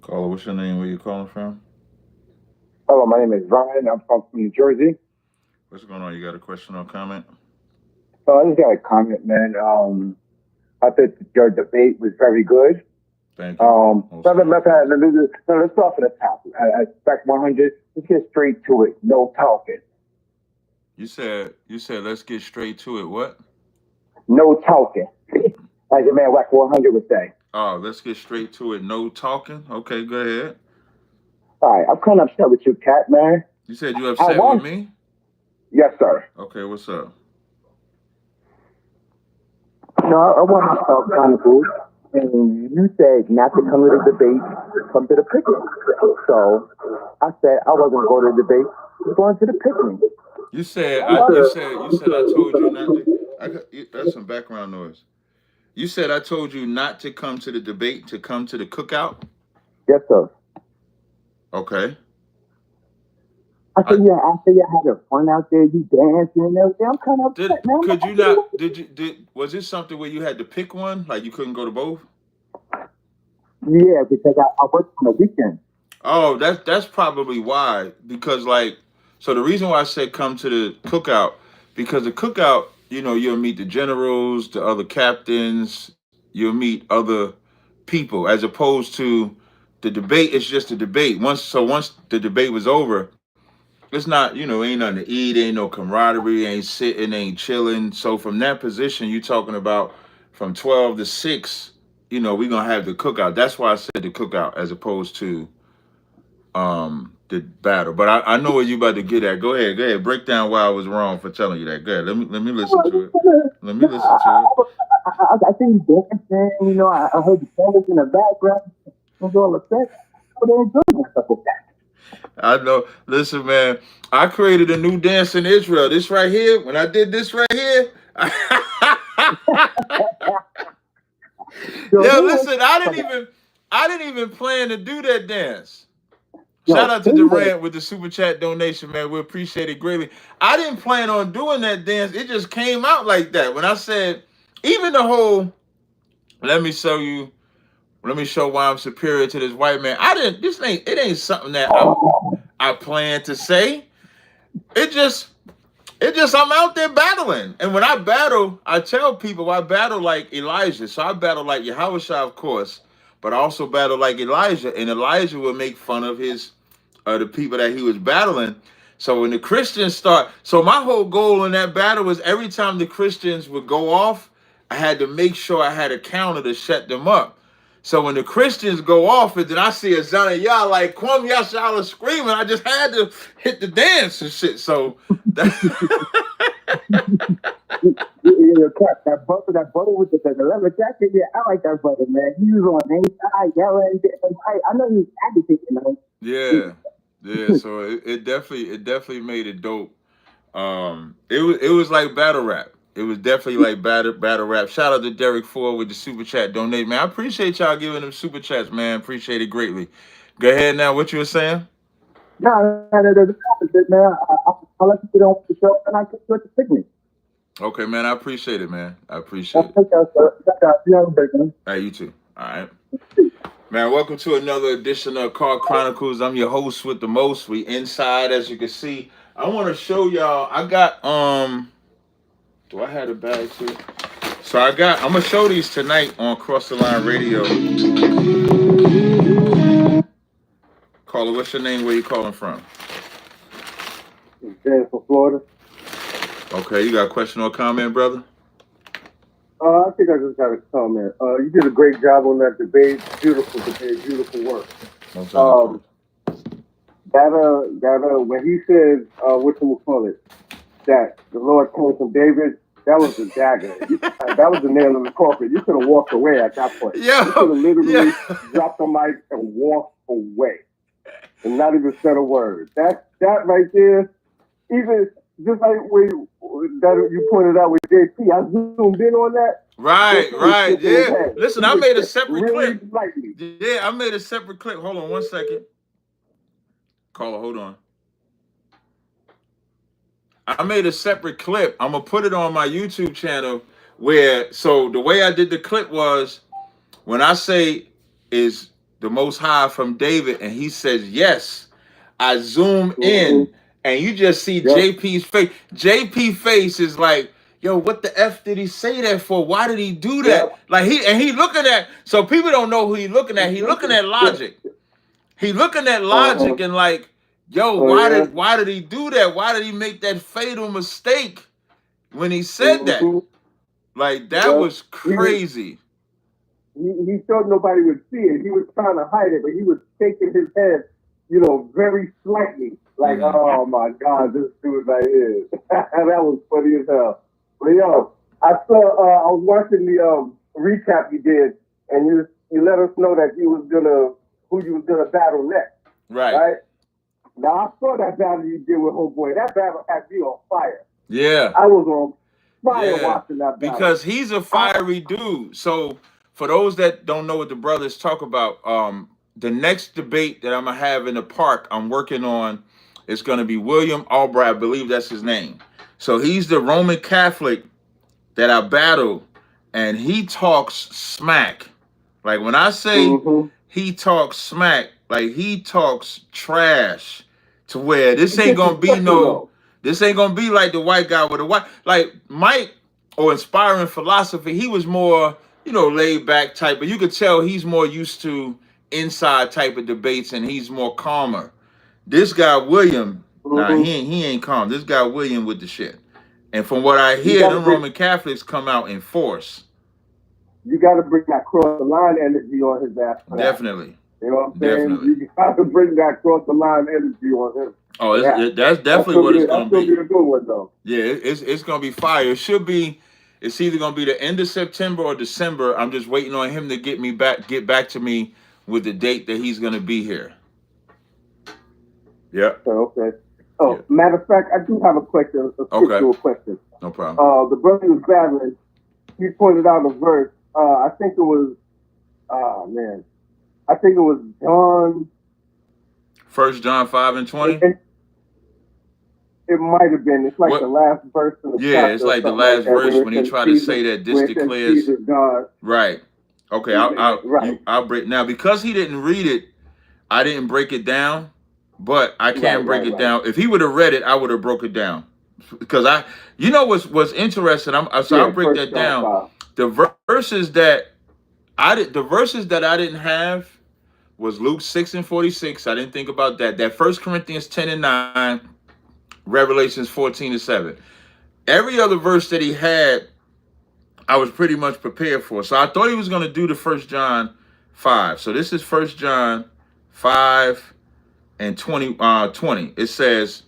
Caller, what's your name? Where you calling from? Hello, my name is Ryan. I'm from New Jersey. What's going on? You got a question or comment? So I just got a comment, man. I think your debate was very good. Thank you. Let's start from the top. At Spec 100, let's get straight to it. No talking. You said let's get straight to it. What? No talking. Like your man Wack 100 would say. Oh, let's get straight to it. No talking. Okay, go ahead. All right, I'm kind of upset with you, Cat, man. You said you upset with me? Yes, sir. Okay, what's up? No, I want to talk Chronicles, and you said not to come to the debate, come to the picnic. So I said I wasn't going to the debate, I was going to the picnic. You said I told you not to. That's some background noise. You said I told you not to come to the debate, to come to the cookout? Yes, sir. Okay. I said you had a fun out there, you dancing and everything. I'm kind of upset, man. Could you not? Was it something where you had to pick one? Like you couldn't go to both? Yeah, because I worked on the weekend. Oh, that's probably why. Because so the reason why I said come to the cookout, because the cookout, you'll meet the generals, the other captains, you'll meet other people, as opposed to the debate. It's just a debate. Once the debate was over, it's not, ain't nothing to eat, ain't no camaraderie, ain't sitting, ain't chilling. So from that position, you talking about from 12 to 6, we're gonna have the cookout. That's why I said the cookout as opposed to the battle. But I know where you about to get at. Go ahead. Break down why I was wrong for telling you that. Go ahead. Let me listen to it. Let me listen to it. I think you dancing, I heard the fellas in the background. I was all upset. But they enjoyed myself with that. I know. Listen, man. I created a new dance in Israel. This right here. When I did this right here. Yeah, listen. I didn't even plan to do that dance. Shout out to Durant with the super chat donation, man. We appreciate it greatly. I didn't plan on doing that dance. It just came out like that. When I said, even the whole, let me show why I'm superior to this white man. It ain't something that I plan to say. It just I'm out there battling. And when I battle, I tell people I battle like Elijah. So I battle like Yahushua, of course, but I also battle like Elijah. And Elijah would make fun of the people that he was battling. So when the Christians so my whole goal in that battle was every time the Christians would go off, I had to make sure I had a counter to shut them up. So when the Christians go off, and then I see a Zanayah like Kwam Yashala screaming, I just had to hit the dance and shit. So that brother with the leather jacket, I like that brother, man. He was on the inside yelling. I know he was agitating, man. Yeah. So it definitely made it dope. It was like battle rap. It was definitely like battle rap. Shout out to Derek Ford with the super chat donate, man. I appreciate y'all giving them super chats, man. Appreciate it greatly. Go ahead now. What you were saying? No, the opposite, man. I let you get on the show, and I get you at the picnic. Okay, man. I appreciate it, man. I appreciate it. Hey, you too. All right. Man, welcome to another edition of Car Chronicles. I'm your host with the most. We inside, as you can see. I want to show y'all. I got do I have a bag too? So I'm gonna show these tonight on Cross the Line Radio. Caller, what's your name? Where you calling from? Dan from Florida. Okay, you got a question or comment, brother? I think I just got a comment. You did a great job on that debate. Beautiful debate, beautiful work. When he said, what you will call it, that the Lord came from David, that was the dagger. That was the nail in the coffin. You could have walked away at that point. You could have literally dropped the mic and walked away and not even said a word. That right there, even just like that you pointed out with JP, I zoomed in on that. Right, yeah. Listen, I made a separate really clip. Lightly. Yeah, I made a separate clip. Hold on 1 second. Caller, hold on. I made a separate clip. I'm going to put it on my YouTube channel so the way I did the clip was when I say is the Most High from David, and he says yes, I zoom in, and you just see JP's face. JP face is like, yo, what the F did he say that for? Why did he do that? Like he looking at, so people don't know who he looking at. He looking at logic. He looking at logic and like, yo, why did he do that? Why did he make that fatal mistake when he said that? Like, that was crazy. He thought nobody would see it. He was trying to hide it, but he was shaking his head, very slightly. Like, oh my God, this dude right here. That was funny as hell. But I was watching the recap you did, and you let us know that who you was gonna battle next. Right? Now I saw that battle you did with Homeboy. That battle had me on fire. Yeah. I was on fire watching that battle. Because he's a fiery dude. So for those that don't know what the brothers talk about, the next debate that I'm gonna have in the park, I'm working on, is gonna be William Albright. I believe that's his name. So he's the Roman Catholic that I battle, and he talks smack. Like, when I say he talks smack, like, he talks trash, to where this ain't gonna be like the white guy with the white, like Mike or Inspiring Philosophy. He was more, laid back type, but you could tell he's more used to inside type of debates, and he's more calmer. This guy William, he ain't calm. This guy William with the shit. And from what I hear, them Roman Catholics come out in force. You got to bring that cross the line energy on his ass. Definitely. You know what I'm saying? Definitely. You got to bring that cross the line energy on him. Oh, that's definitely what it's going to be. That's going to be a good one, though. Yeah, it's going to be fire. It's either going to be the end of September or December. I'm just waiting on him to get back to me with the date that he's going to be here. Yeah. Okay. Oh, matter of fact, I do have a question, a scriptural question. No problem. The brother who was battling, he pointed out a verse. I think it was John. 1 John 5:20. It might have been. It's like the last verse in the chapter. It's like the last verse when he tried to say that this declares God. Right. Okay, I'll break now, because he didn't read it. I didn't break it down, but I can break it down. If he would have read it, I would have broke it down, because what's interesting. I'll break that down. The verses that I didn't have was Luke 6:46. I didn't think about that. That 1 Corinthians 10:9, Revelations 14:7. Every other verse that he had, I was pretty much prepared for. So I thought he was going to do the 1 John 5. So this is 1 John 5:20. It says,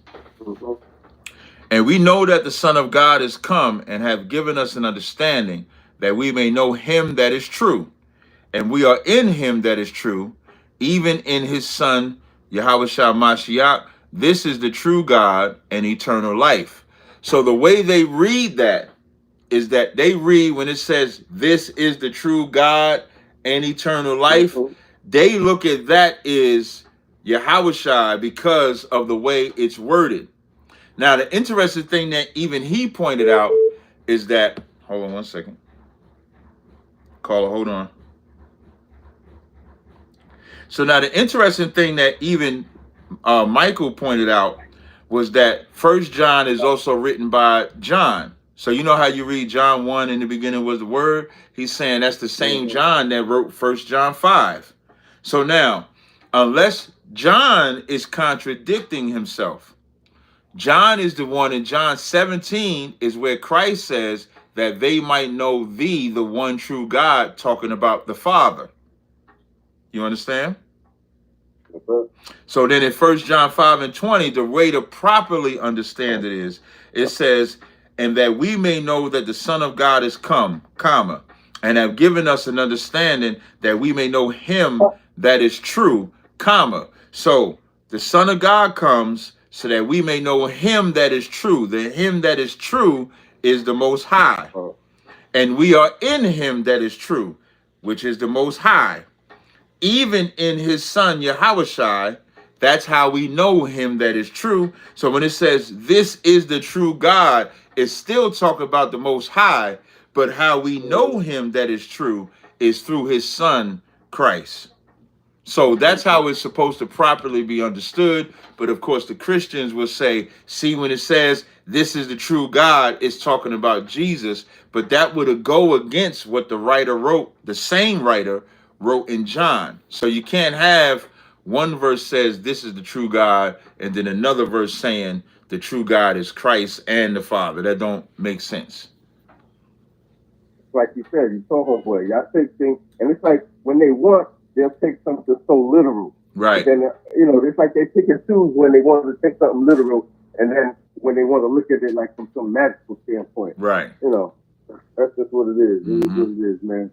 "And we know that the Son of God is come and have given us an understanding, that we may know him that is true. And we are in him that is true, even in his Son, Yahushua Mashiach. This is the true God and eternal life." So the way they read that is that they read, when it says, "This is the true God and eternal life," they look at that as Yahushua because of the way it's worded. Now, the interesting thing that even he pointed out is that, hold on one second. Caller, hold on. So now the interesting thing that even Michael pointed out was that 1 John is also written by John. So you know how you read John 1, in the beginning was the Word? He's saying that's the same John that wrote 1 John 5. So now, unless John is contradicting himself, John is the one in John 17 is where Christ says that they might know thee, the one true God, talking about the Father. You understand? So then in 1 John 5:20, the way to properly understand it is, it says, "And that we may know that the Son of God is come, comma, and have given us an understanding that we may know him that is true, comma." So the Son of God comes so that we may know him that is true. The him that is true is the Most High. And we are in him that is true, which is the Most High. Even in his Son, Yahushua, that's how we know him that is true. So when it says, "This is the true God," it's still talking about the Most High, but how we know him that is true is through his son, Christ. So that's how it's supposed to properly be understood. But of course, the Christians will say, see, when it says this is the true God, it's talking about Jesus. But that would go against what the writer wrote, the same writer wrote in John. So you can't have one verse says this is the true God, and then another verse saying the true God is Christ and the Father. That don't make sense. Like you said, you told homeboy, y'all take things, and it's like when they want, they'll take something so literal. Right. And then, it's like they pick and choose when they want to take something literal, and then when they want to look at it like from some magical standpoint. Right. That's just what it is. It is what it is, man.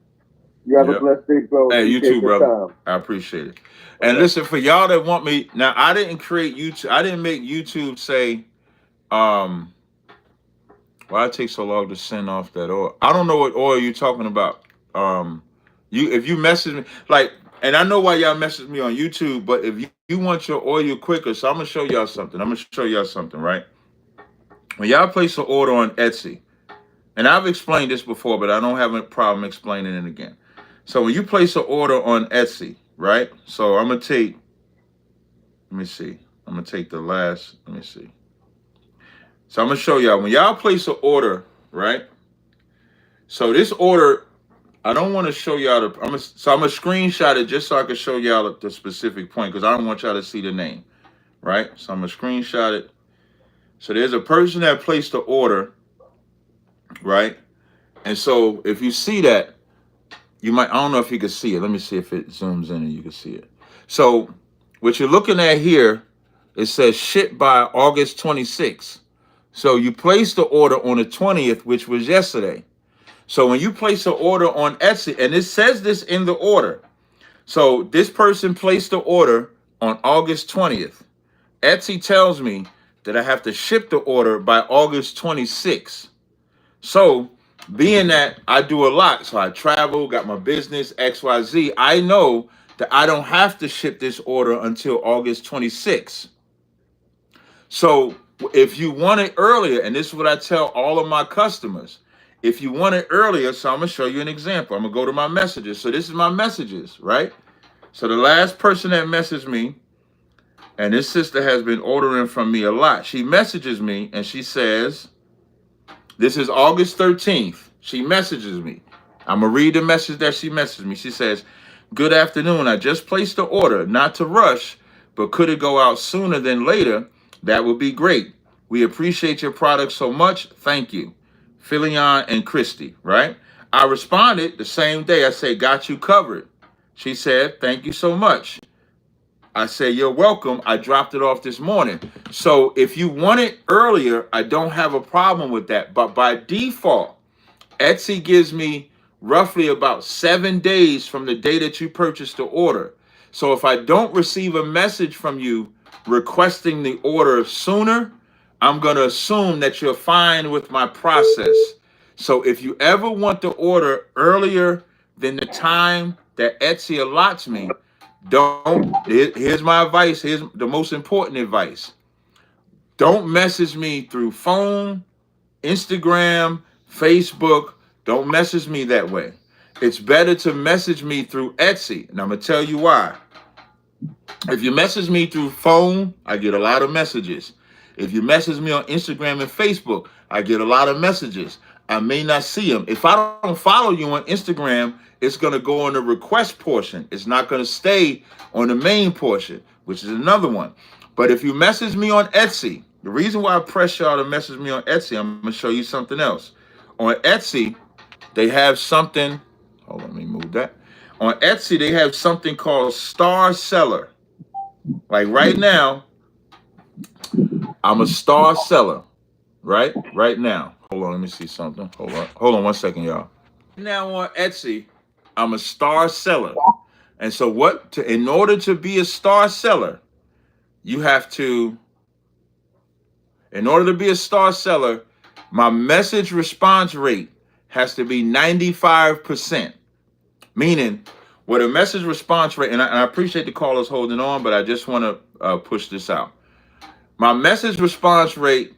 You have a blessed day, bro. Hey, you too, brother. I appreciate it. And listen, for y'all that want me, now I didn't create YouTube. I didn't make YouTube say, why it takes so long to send off that oil? I don't know what oil you're talking about. If you message me, and I know why y'all message me on YouTube, but if you want your oil quicker, so I'm gonna show y'all something. Right? When y'all place an order on Etsy, and I've explained this before, but I don't have a problem explaining it again. So when you place an order on Etsy, right? So I'm gonna take. Let me see. I'm gonna take the last. Let me see. So I'm going to show y'all. When y'all place an order, right? So this order, I don't want to show y'all I'm going to screenshot it just so I can show y'all the specific point because I don't want y'all to see the name, right? So I'm going to screenshot it. So there's a person that placed the order, right? And so if you see that, you might, I don't know if you can see it. Let me see if it zooms in and you can see it. So what you're looking at here, it says ship by August 26th. So you placed the order on the 20th, which was yesterday. So when you place an order on Etsy, and it says this in the order. So this person placed the order on August 20th. Etsy tells me that I have to ship the order by August 26th. So being that I do a lot, so I travel, got my business, XYZ, I know that I don't have to ship this order until August 26th. So if you want it earlier, and this is what I tell all of my customers, if you want it earlier, so I'm going to show you an example. I'm going to go to my messages. So this is my messages, right? So the last person that messaged me, and this sister has been ordering from me a lot. She messages me and she says, this is August 13th. She messages me. I'm going to read the message that she messaged me. She says, good afternoon. I just placed the order, not to rush, but could it go out sooner than later? That would be great. We appreciate your product so much. Thank you. Philion and Christy, right? I responded the same day. I said, got you covered. She said, thank you so much. I said, you're welcome. I dropped it off this morning. So if you want it earlier, I don't have a problem with that. But by default, Etsy gives me roughly about 7 days from the day that you purchased the order. So if I don't receive a message from you requesting the order sooner, I'm going to assume that you're fine with my process. So if you ever want the order earlier than the time that Etsy allots me, here's my advice. Here's the most important advice. Don't message me through phone, Instagram, Facebook. Don't message me that way. It's better to message me through Etsy. And I'm going to tell you why. If you message me through phone, I get a lot of messages. If you message me on Instagram and Facebook, I get a lot of messages. I may not see them. If I don't follow you on Instagram, it's going to go on the request portion. It's not going to stay on the main portion, which is another one. But if you message me on Etsy, the reason why I press y'all to message me on Etsy, I'm going to show you something else. On Etsy, they have something. Hold on, let me move that. On Etsy, they have something called Star Seller. Like right now, I'm a star seller, right? Right now. Hold on, let me see something. Hold on 1 second, y'all. Now on Etsy, I'm a star seller. And so in order to be a star seller, you have to, in order to be a star seller, my message response rate has to be 95%. Meaning, with a message response rate, and I appreciate the callers holding on, but I just want to push this out. My message response rate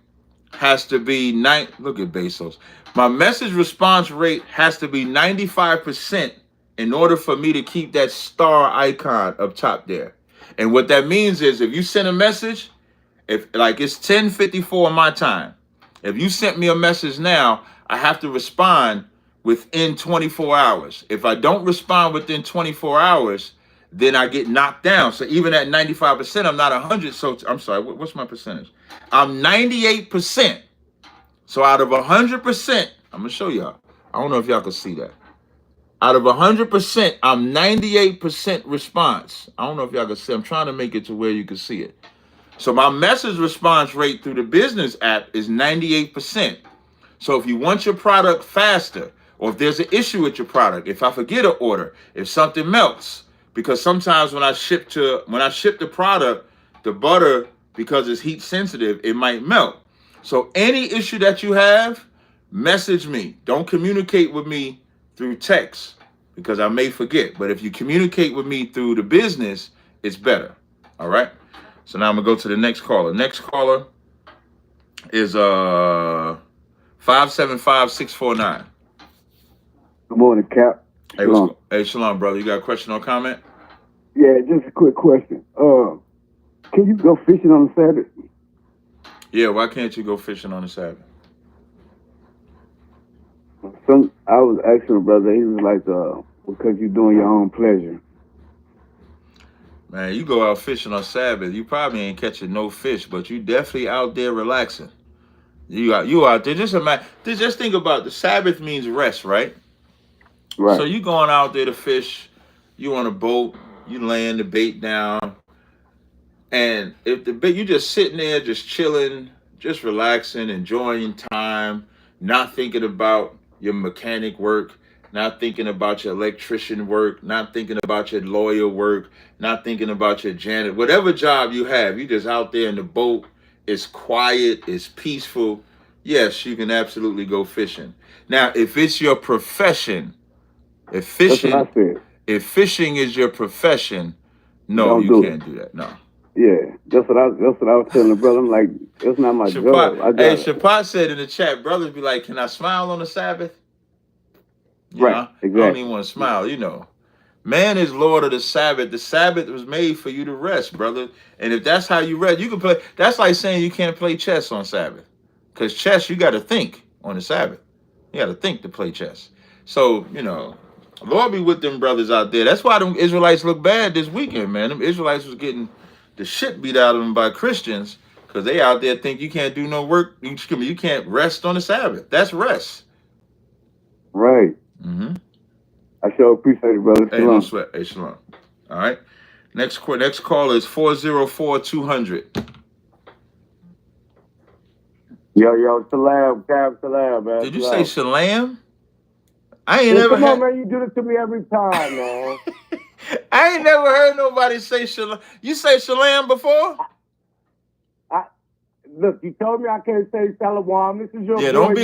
has to be look at Bezos. My message response rate has to be 95% in order for me to keep that star icon up top there. And what that means is if you send a message, if like it's 10:54 my time, if you sent me a message now, I have to respond within 24 hours. If I don't respond within 24 hours, then I get knocked down. So even at 95%, I'm not 100. So I'm sorry, what's my percentage? I'm 98%. So out of 100%, I'm gonna show y'all. I don't know if y'all can see that. Out of 100%, I'm 98% response. I don't know if y'all can see. I'm trying to make it to where you can see it. So my message response rate through the business app is 98%. So if you want your product faster, or if there's an issue with your product, if I forget an order, if something melts, because sometimes when I ship the product, the butter, because it's heat sensitive, it might melt. So any issue that you have, message me. Don't communicate with me through text because I may forget. But if you communicate with me through the business, it's better. All right. So now I'm gonna go to the next caller. Next caller is 575-649. Good morning, Cap. Hey, shalom. Hey, shalom, brother. You got a question or comment? Yeah, just a quick question. Can you go fishing on the Sabbath? Yeah, why can't you go fishing on the Sabbath? I was asking a brother, he was like, because you're doing your own pleasure. Man, you go out fishing on Sabbath, you probably ain't catching no fish, but you definitely out there relaxing. You out there. Just think about the Sabbath means rest, right? Right. So you going out there to fish, you on a boat, you laying the bait down, and if the bait, you just sitting there, just chilling, just relaxing, enjoying time, not thinking about your mechanic work, not thinking about your electrician work, not thinking about your lawyer work, not thinking about your janitor, whatever job you have, you just out there in the boat. It's quiet, it's peaceful. Yes, you can absolutely go fishing. Now, if it's your profession, if fishing is your profession, no, you can't do that. No. Yeah, that's what I was telling the brother. I'm like, it's not my job. Hey, Shapat said in the chat, brothers be like, can I smile on the Sabbath? Right, exactly. I don't even want to smile, Man is Lord of the Sabbath. The Sabbath was made for you to rest, brother. And if that's how you rest, you can play. That's like saying you can't play chess on Sabbath. Because chess, you got to think on the Sabbath. You got to think to play chess. So, Lord be with them brothers out there. That's why them Israelites look bad this weekend, man. Them Israelites was getting the shit beat out of them by Christians because they out there think you can't do no work. You can't rest on the Sabbath. That's rest. Right. Mm-hmm. I sure appreciate it, brother. Hey, no sweat. Hey, shalom. All right. Next call is 404-200. Yo, salam, man. Did you say shalom? I ain't never come on, man. You do this to me every time, man. I ain't never heard nobody say shalom. You say shalom before? Look, you told me I can't say shalom. This is your boy, don't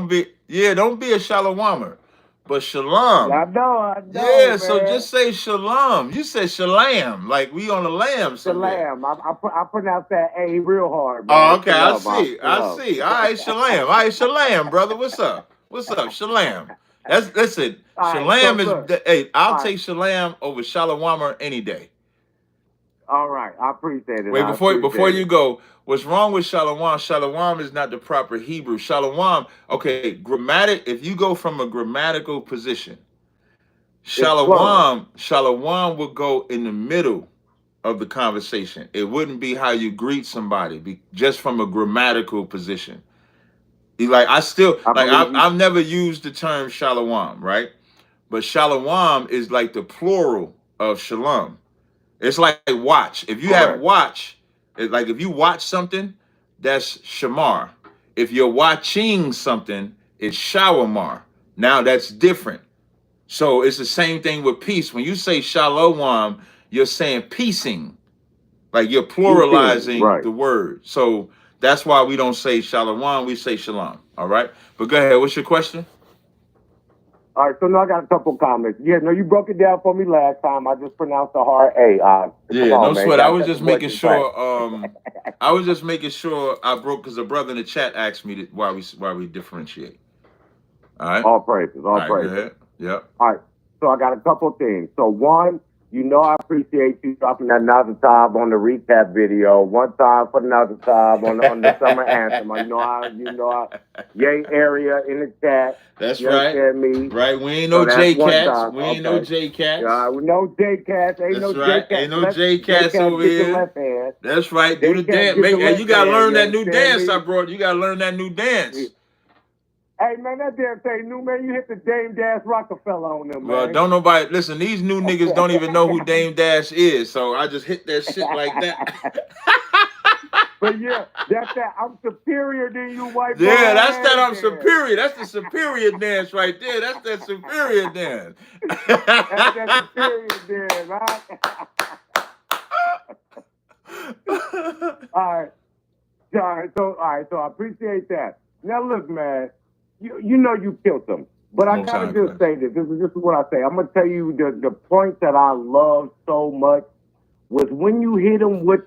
be don't be a shalawamer, but shalom. I know. Yeah, man. so just say shalom. You said shalam, like we on a lamb somewhere. Shalam. I pronounce that A real hard, man. Oh, okay, I see. All right, shalam. All right, shalam, brother. What's up, shalam? Listen. Shalam is. Hey, I'll take shalam over shalawamer any day. All right, I appreciate it. Wait, before you go, what's wrong with shalom? Shalom is not the proper Hebrew. Shalom, okay, if you go from a grammatical position, shalom would go in the middle of the conversation. It wouldn't be how you greet somebody, just from a grammatical position. I've never used the term shalom, right? But shalom is like the plural of shalom. It's like watch. If you have watch, if you watch something, that's shamar. If you're watching something, it's shawamar. Now that's different. So it's the same thing with peace. When you say shalom, you're saying piecing. Like you're pluralizing the word. So that's why we don't say shalom, we say shalom. All right? But go ahead. What's your question? All right, so now I got a couple comments. Yeah, no, you broke it down for me last time. I just pronounced the hard A. No sweat. I was just making sure. I was just making sure I broke because a brother in the chat asked me why we differentiate. All right. All praises. Go ahead. Yep. All right. So I got a couple things. So one, I appreciate you dropping that Nazatab on the recap video. One time for the Nazatab on the summer anthem. Yay area in the chat. That's you right. Understand me? Right. We ain't no J-Cats. We ain't no J-Cats. No J-Cats. Ain't That's no right. J-Cats. Ain't no J-Cats over here. Left hand. That's right. Do the dance. Hey, you gotta learn that new dance I brought. You gotta learn that new dance. Hey, man, that damn thing new, man. You hit the Dame Dash Rockefeller on them, man. Well, don't nobody... Listen, these new niggas don't even know who Dame Dash is, so I just hit that shit like that. But yeah, that's that. I'm superior than you, white boy. Yeah, that's that I'm superior. That's the superior dance right there. That's that superior dance. That's that superior dance, right? All right. So I appreciate that. Now look, man, you killed them. But I gotta just say this. This is what I say. I'm gonna tell you the point that I love so much was when you hit them with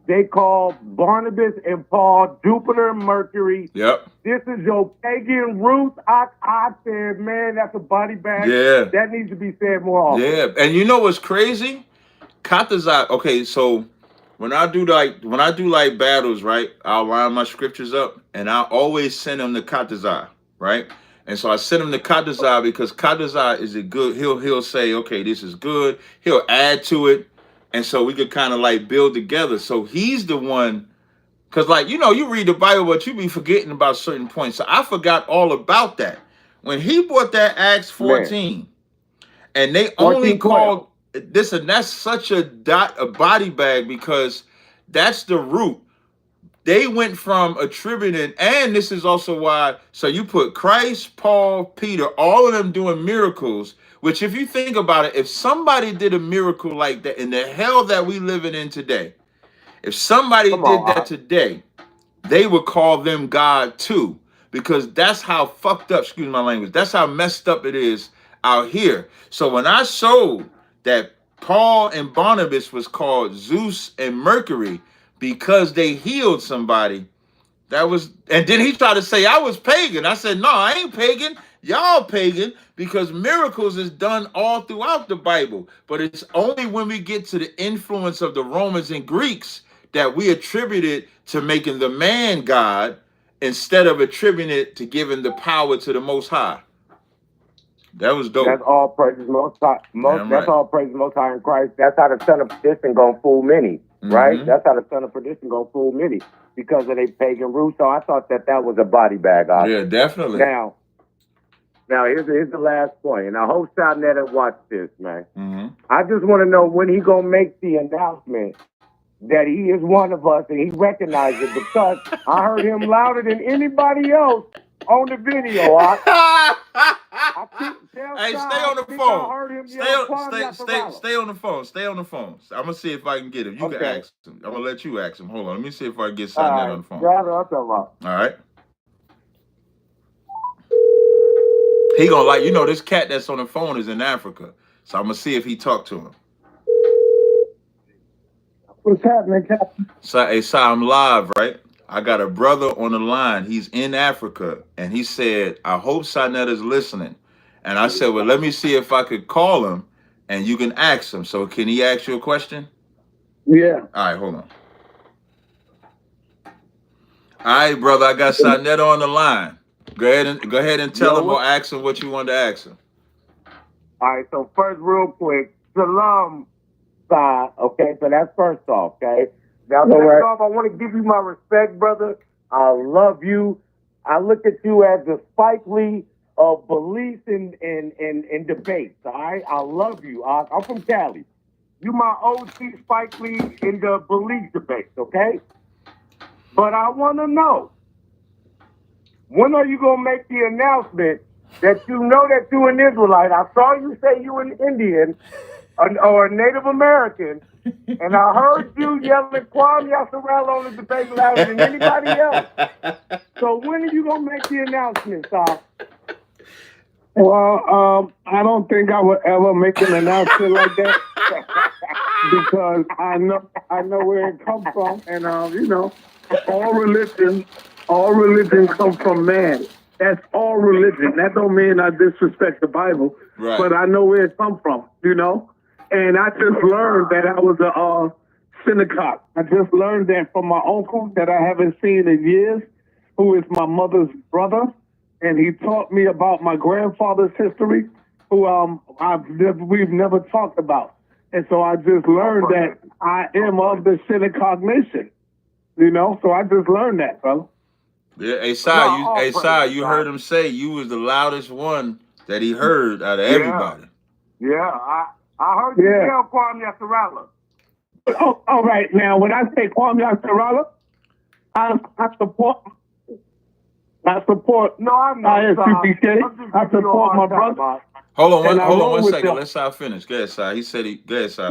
they call Barnabas and Paul Jupiter and Mercury. Yep. This is your pagan roots. I said, man, that's a body bag. Yeah. That needs to be said more often. Yeah. And you know what's crazy? Tazaryach. Okay, so when I do like battles, right? I'll line my scriptures up and I always send them to Tazaryach, right? And so I send him to Tazaryach because Tazaryach is a good. He'll say, okay, this is good. He'll add to it. And so we could kind of like build together. So he's the one, because like, you read the Bible, but you be forgetting about certain points. So I forgot all about that. When he brought that Acts 14, and they only called this, and that's such a body bag because that's the root. They went from attributing, and this is also why, so you put Christ, Paul, Peter, all of them doing miracles. Which, if you think about it, if somebody did a miracle like that in the hell that we living in today, if somebody did that today, they would call them God too, because that's how fucked up, excuse my language, that's how messed up it is out here. So when I showed that Paul and Barnabas was called Zeus and Mercury because they healed somebody, and then he tried to say I was pagan. I said, no, I ain't pagan. Y'all pagan, because miracles is done all throughout the Bible. But it's only when we get to the influence of the Romans and Greeks that we attribute it to making the man God instead of attributing it to giving the power to the Most High. That was dope. That's all praises Most High. That's all praises Most High in Christ. That's how the son of perdition gonna fool many, right? That's how the son of perdition gonna fool many because of their pagan roots. So I thought that was a body bag. Yeah, definitely. Now here's the last point, and I hope Shatnet will watch this, man. I just want to know when he gonna make the announcement that he is one of us and he recognized it, because I heard him louder than anybody else on the video. Hey, stay on the phone. Stay on the phone. Stay on the phone. I'm gonna see if I can get him. You can ask him. I'm gonna let you ask him. Hold on. Let me see if I can get Shatnet on the phone. All right. He gonna this cat that's on the phone is in Africa. So I'm gonna see if he talked to him. What's happening, Captain? So I'm live, right? I got a brother on the line. He's in Africa. And he said, I hope Shatnet is listening. And I said, well, let me see if I could call him and you can ask him. So can he ask you a question? Yeah. All right, hold on. All right, brother, I got Shatnet on the line. Go ahead and tell him or ask him what you wanted to ask him. All right, so first, real quick, Shalom, side. Okay, so that's first off, okay? Now, next off, I want to give you my respect, brother. I love you. I look at you as the Spike Lee of beliefs in debates, all right? I love you. I'm from Cali. You my OG Spike Lee in the belief debates, okay? But I want to know, when are you going to make the announcement that you know that you're an Israelite? I saw you say you an Indian or a Native American, and I heard you yelling Kwame Yasserell on the debate louder than anybody else. So when are you going to make the announcement, Tom? Well, I don't think I would ever make an announcement like that because I know where it comes from, and all religion comes from man. that's all religion. That don't mean I disrespect the Bible, right. but I know where it come from, you know? And I just learned that I was a synagogue. I just learned that from my uncle that I haven't seen in years, who is my mother's brother. And he taught me about my grandfather's history, who we've never talked about. And so I just learned that I am of the synagogue nation, you know? So I just learned that, brother. Yeah, Asai, you heard him say you was the loudest one that he heard out of everybody. Yeah, I heard you tell Kwame Yasarala. Oh, all right. Now, when I say Kwame Yasarala, I support. No, I'm not. I support my brother. Hold on one second. Let's finish. Go ahead, Si. He said go ahead, Si.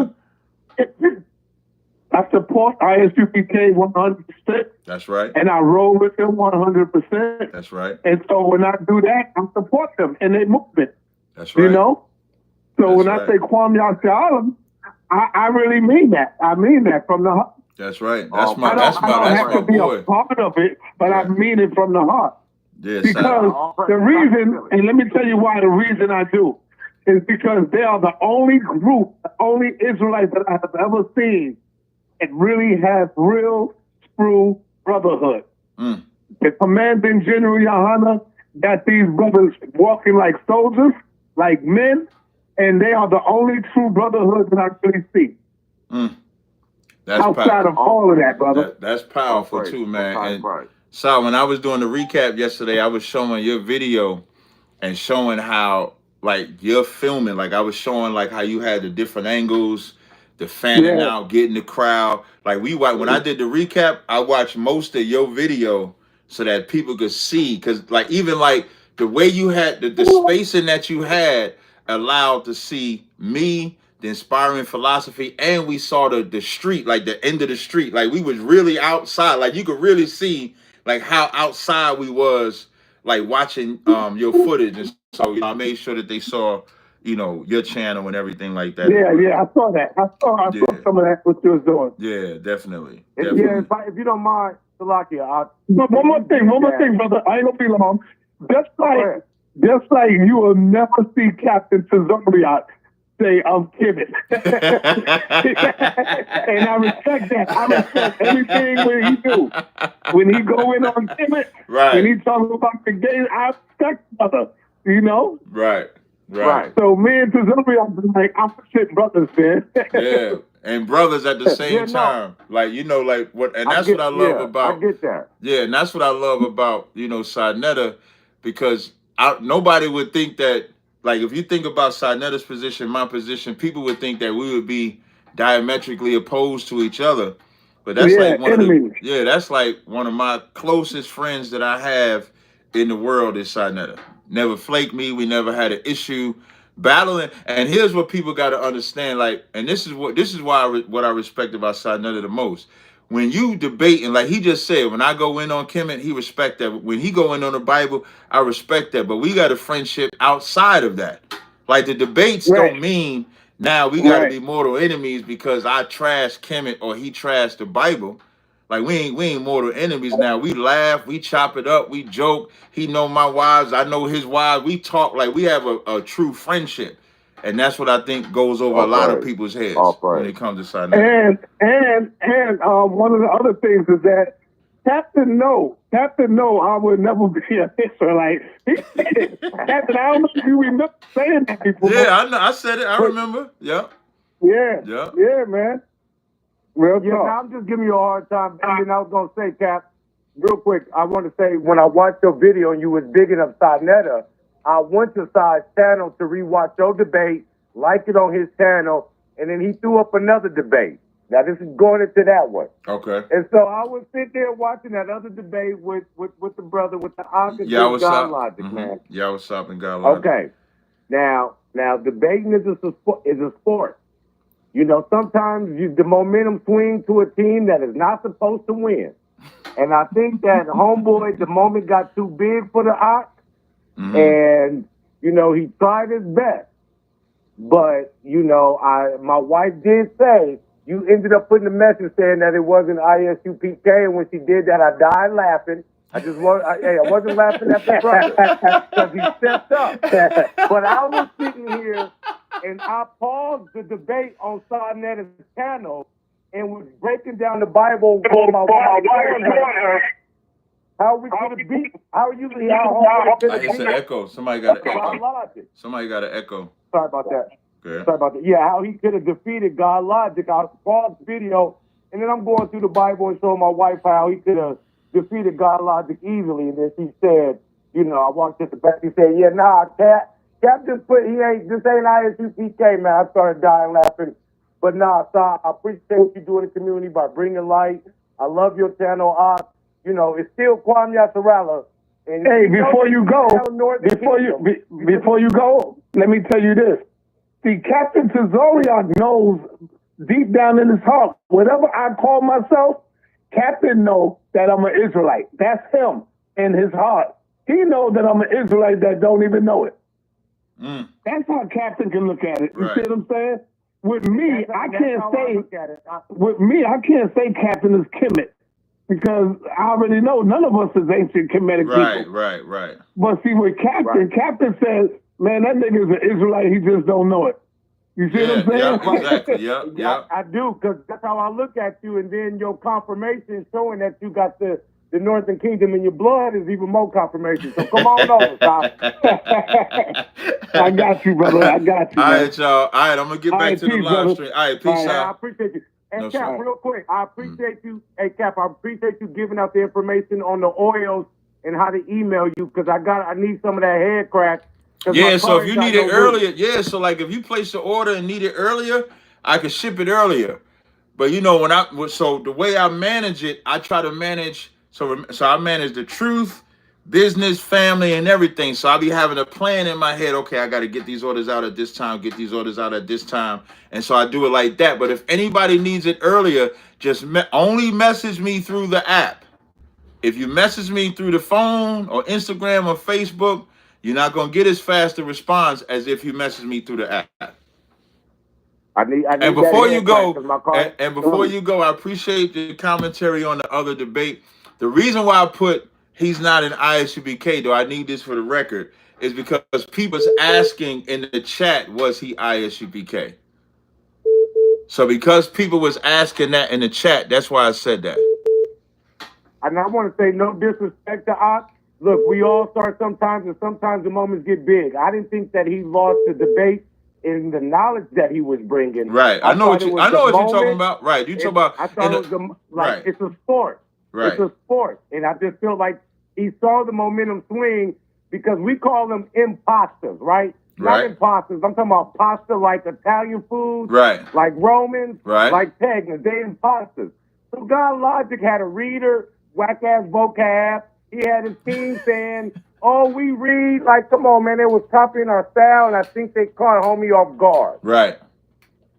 I support ISUPK 100%. That's right. And I roll with them 100%. That's right. And so when I do that, I support them and their movement. That's right. You know? So when I say Kwame Yasarala, I really mean that. I mean that from the heart. That's right. I don't have to be a part of it, but I mean it from the heart. Yes, because the reason, and let me tell you why the reason I do, is because they are the only group, the only Israelites that I have ever seen that really have real, true brotherhood. The commanding general, Yohana, got these brothers walking like soldiers, like men, and they are the only true brotherhood that I really see. That's outside of all of that, brother. That's powerful too, man. And so when I was doing the recap yesterday, I was showing your video and showing how like you're filming. Like I was showing like how you had the different angles, the fanning out, getting the crowd. Like when I did the recap, I watched most of your video so that people could see. Cause like even like the way you had the spacing that you had allowed to see me, the inspiring philosophy, and we saw the street, like the end of the street. Like we was really outside. Like you could really see like how outside we was, like watching your footage. And so I made sure that they saw, your channel and everything like that. Yeah, I saw that. I saw some of that what you was doing. Yeah, definitely. Yeah, if you don't mind, Salakia. But one more thing, brother. I ain't gonna be long. Just like you will never see Captain Tazaryach say I'm kidding. And I respect that. I respect everything when he do. When he go in on Kimmit, when he talk about the game, I respect brother. Right. So me and Tazaryach been like opposite brothers, man. Yeah. And brothers at the same time. Like, like what, and that's what I love about. I get that. Yeah, and that's what I love about, Sinetta, because nobody would think that, like, if you think about Sinetta's position, my position, people would think that we would be diametrically opposed to each other. But that's that's like one of my closest friends that I have in the world is Sinetta. Never flaked me. We never had an issue battling. And here's what people got to understand. Like, and this is why what I respect about Sinetta the most. When you debating, like he just said, when I go in on Kemet, he respect that. When he go in on the Bible, I respect that. But we got a friendship outside of that. Like the debates don't mean now we got to be mortal enemies because I trash Kemet or he trashed the Bible. Like we ain't mortal enemies now. We laugh, we chop it up, we joke. He know my wives, I know his wives. We talk like we have a true friendship. And that's what I think goes over a lot of people's heads when it comes to Sinetta. And one of the other things is that Captain No, I would never be an Israelite. Captain, I don't know if you remember saying that before. Yeah, I know. I said it. I remember. Yeah. Yeah, man. Real talk. Now I'm just giving you a hard time. And I was going to say, Cap, real quick, I want to say when I watched your video and you was bigging up Sinetta, I went to Si's channel to rewatch your debate, like it on his channel, and then he threw up another debate. Now this is going into that one. Okay. And so I was sitting there watching that other debate with the brother with the God logic, man. Yeah, what's up and God logic. Okay. Now debating is a sport. Sometimes the momentum swing to a team that is not supposed to win. And I think that homeboy, the moment got too big for the ox, and, he tried his best. But, my wife did say, you ended up putting a message saying that it wasn't ISUPK, and when she did that, I died laughing. I wasn't laughing at the brother because he stepped up. But I was sitting here and I paused the debate on Sarnetta's channel and was breaking down the Bible for my wife. How we could have beat? How usually how hard it's an echo. Somebody got an echo. logic. Somebody got an echo. Sorry about that. Okay. Sorry about that. Yeah, how he could have defeated God logic. I paused the video, and then I'm going through the Bible and showing my wife how he could have defeated God logic easily. And then she said, I walked at the back. He said, "Yeah, nah, Cap just put this ain't ISUPK, man." I started dying laughing. But nah, so I appreciate what you do in the community by bringing light. I love your channel. It's still Kwame Yasarala. And hey, before you go, let me tell you this. See, Captain Tazaryach knows deep down in his heart, whatever I call myself, Captain knows that I'm an Israelite. That's him in his heart. He knows that I'm an Israelite that don't even know it. That's how Captain can look at it. You see what I'm saying? With me, I can't say Captain is Kemet. Because I already know none of us is ancient Kemetic people. Right. But see, with Captain says, man, that nigga's an Israelite, he just don't know it. You see what I'm saying? Yeah, exactly. Yeah. I do, because that's how I look at you, and then your confirmation showing that you got the Northern Kingdom in your blood is even more confirmation. So come on over, Tom. I got you, brother. I got you. All right, y'all. All right, I'm going to get back to the live stream. All right, peace out. I appreciate you. And Cap, real quick, I appreciate you. Hey, Cap, I appreciate you giving out the information on the oils and how to email you, because I need some of that head crack. Yeah, so if you need it earlier, so like if you place the order and need it earlier, I can ship it earlier. But so the way I manage it, I try to manage, so I manage the truth, business, family, and everything. So I'll be having a plan in my head. Okay, I got to get these orders out at this time, get these orders out at this time. And so I do it like that. But if anybody needs it earlier, just only message me through the app. If you message me through the phone or Instagram or Facebook, you're not going to get as fast a response as if you message me through the app. And before you go, I appreciate the commentary on the other debate. The reason why I put he's not an ISUPK, though I need this for the record, is because people's asking in the chat, was he ISUPK? So because people was asking that in the chat, that's why I said that. And I want to say no disrespect to Ox. Look, we all start sometimes, and sometimes the moments get big. I didn't think that he lost the debate in the knowledge that he was bringing. Right. I know what you're talking about. Right. You talk about. I thought it was it's a sport. Right. It's a sport, and I just feel like he saw the momentum swing, because we call them imposters, right? Not imposters. I'm talking about pasta like Italian food, right? Like Romans, right? Like pagans. They imposters. So God Logic had a reader, whack ass vocab. He had his team saying, "Oh, we read." Like, come on, man. They was copying our style, and I think they caught homie off guard. Right.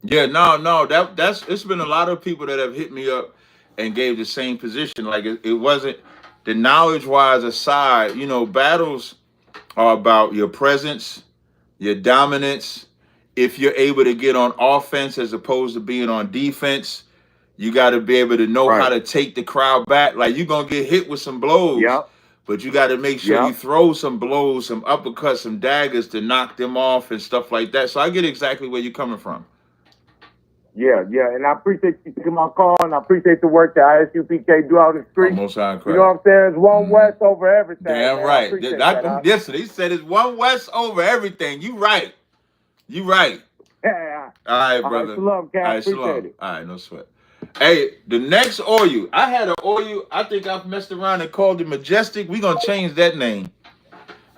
Yeah. No. That's. It's been a lot of people that have hit me up and gave the same position. Like it wasn't the knowledge-wise aside. Battles are about your presence, your dominance. If you're able to get on offense as opposed to being on defense, you got to be able to know how to take the crowd back. Like, you're going to get hit with some blows, but you got to make sure you throw some blows, some uppercuts, some daggers to knock them off and stuff like that. So I get exactly where you're coming from. Yeah, and I appreciate you taking my call, and I appreciate the work that ISUPK do out in the street. Most high you know what I'm saying? It's one West over everything. Damn man. right. Listen, he said it's one West over everything. You right. Yeah. All right, brother. Shalom, Cap. All right, appreciate it. All right, no sweat. Hey, the next oil, I had an oil, I think I've messed around and called it Majestic. We're going to change that name.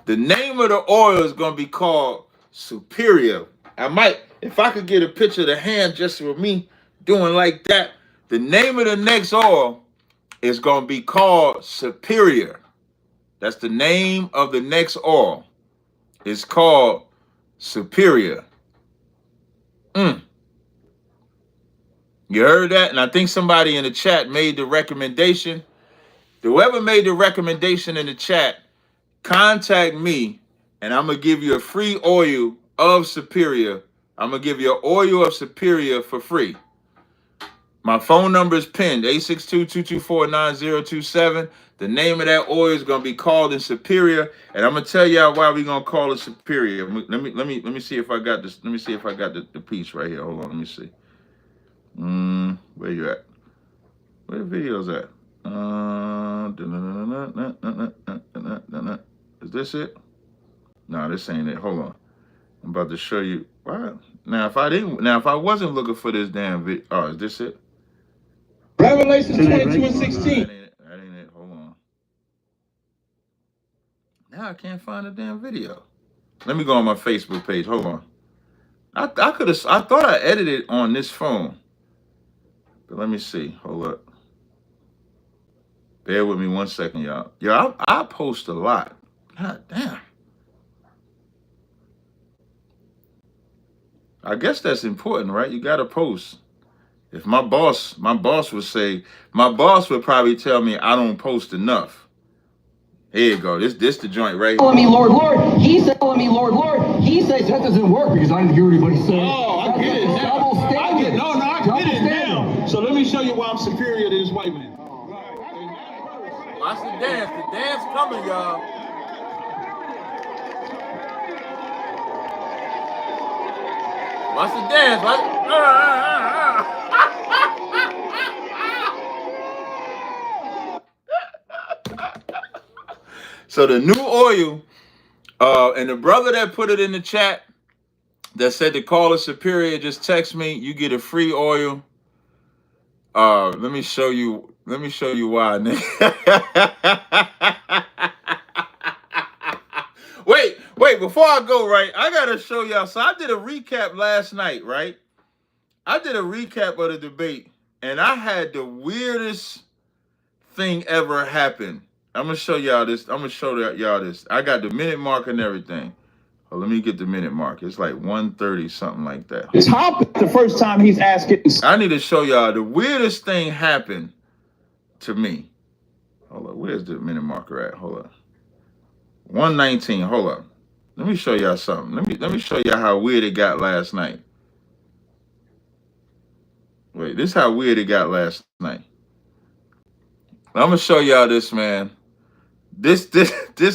The name of the oil is going to be called Superior. I might, if I could get a picture of the hand just with me doing like that, the name of the next oil is going to be called Superior. That's the name of the next oil. It's called Superior. You heard that? And I think somebody in the chat made the recommendation. Whoever made the recommendation in the chat, contact me, and I'm going to give you a free oil of Superior. I'm going to give you an oil of Superior for free. My phone number is pinned, 862-224-9027. The name of that oil is gonna be called in Superior, and I'm gonna tell y'all why we're gonna call it Superior. Let me see if I got this. Let me see if I got the piece right here. Hold on, let me see. Where you at? Where the video's at? Is this it? No, this ain't it. Hold on. I'm about to show you. Wow. Now if I wasn't looking for this damn video, is this it? Revelation 22 and 16. That ain't it. Hold on. Now I can't find the damn video. Let me go on my Facebook page. Hold on. I thought I edited it on this phone. But let me see. Hold up. Bear with me 1 second, y'all. Yo, I post a lot. God damn. I guess that's important, right? You gotta post. If my boss would probably tell me I don't post enough. Here you go. This the joint right here. Calling me Lord, Lord. He said, calling me Lord, Lord. He says that doesn't work because I didn't hear anybody say. Oh, I get it now. I get it now. So let me show you why I'm superior to this white man. Watch the dance. The dance coming, y'all. Watch the dance. So the new oil, and the brother that put it in the chat that said to call it Superior, just text me. You get a free oil. Let me show you why, nigga. Wait, before I go, right, I gotta show y'all. So I did a recap last night, right? I did a recap of the debate, and I had the weirdest thing ever happen. I'm gonna show y'all this. I got the minute mark and everything. Oh, let me get the minute mark. It's like 1:30, something like that. It's the first time he's asking. I need to show y'all the weirdest thing happened to me. Hold up, where's the minute marker at? Hold up. 1:19. Hold up. Let me show y'all something. Let me show y'all how weird it got last night. Wait, this is how weird it got last night. I'm gonna show y'all this, man. This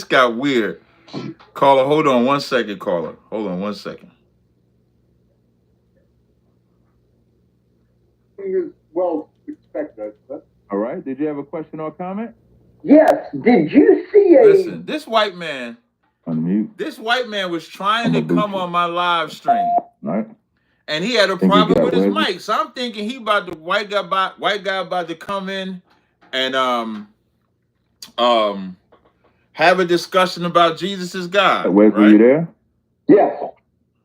got weird. Caller, hold on 1 second, caller. Hold on 1 second. Well, expect that. All right. Did you have a question or comment? Yes. Did you see a... Listen, this white man. Unmute. This white man was trying to come on my live stream. Right. And he had a problem with his mic. So I'm thinking he about the white guy about to come in and have a discussion about Jesus is God. Wes, right? were you there? Yes.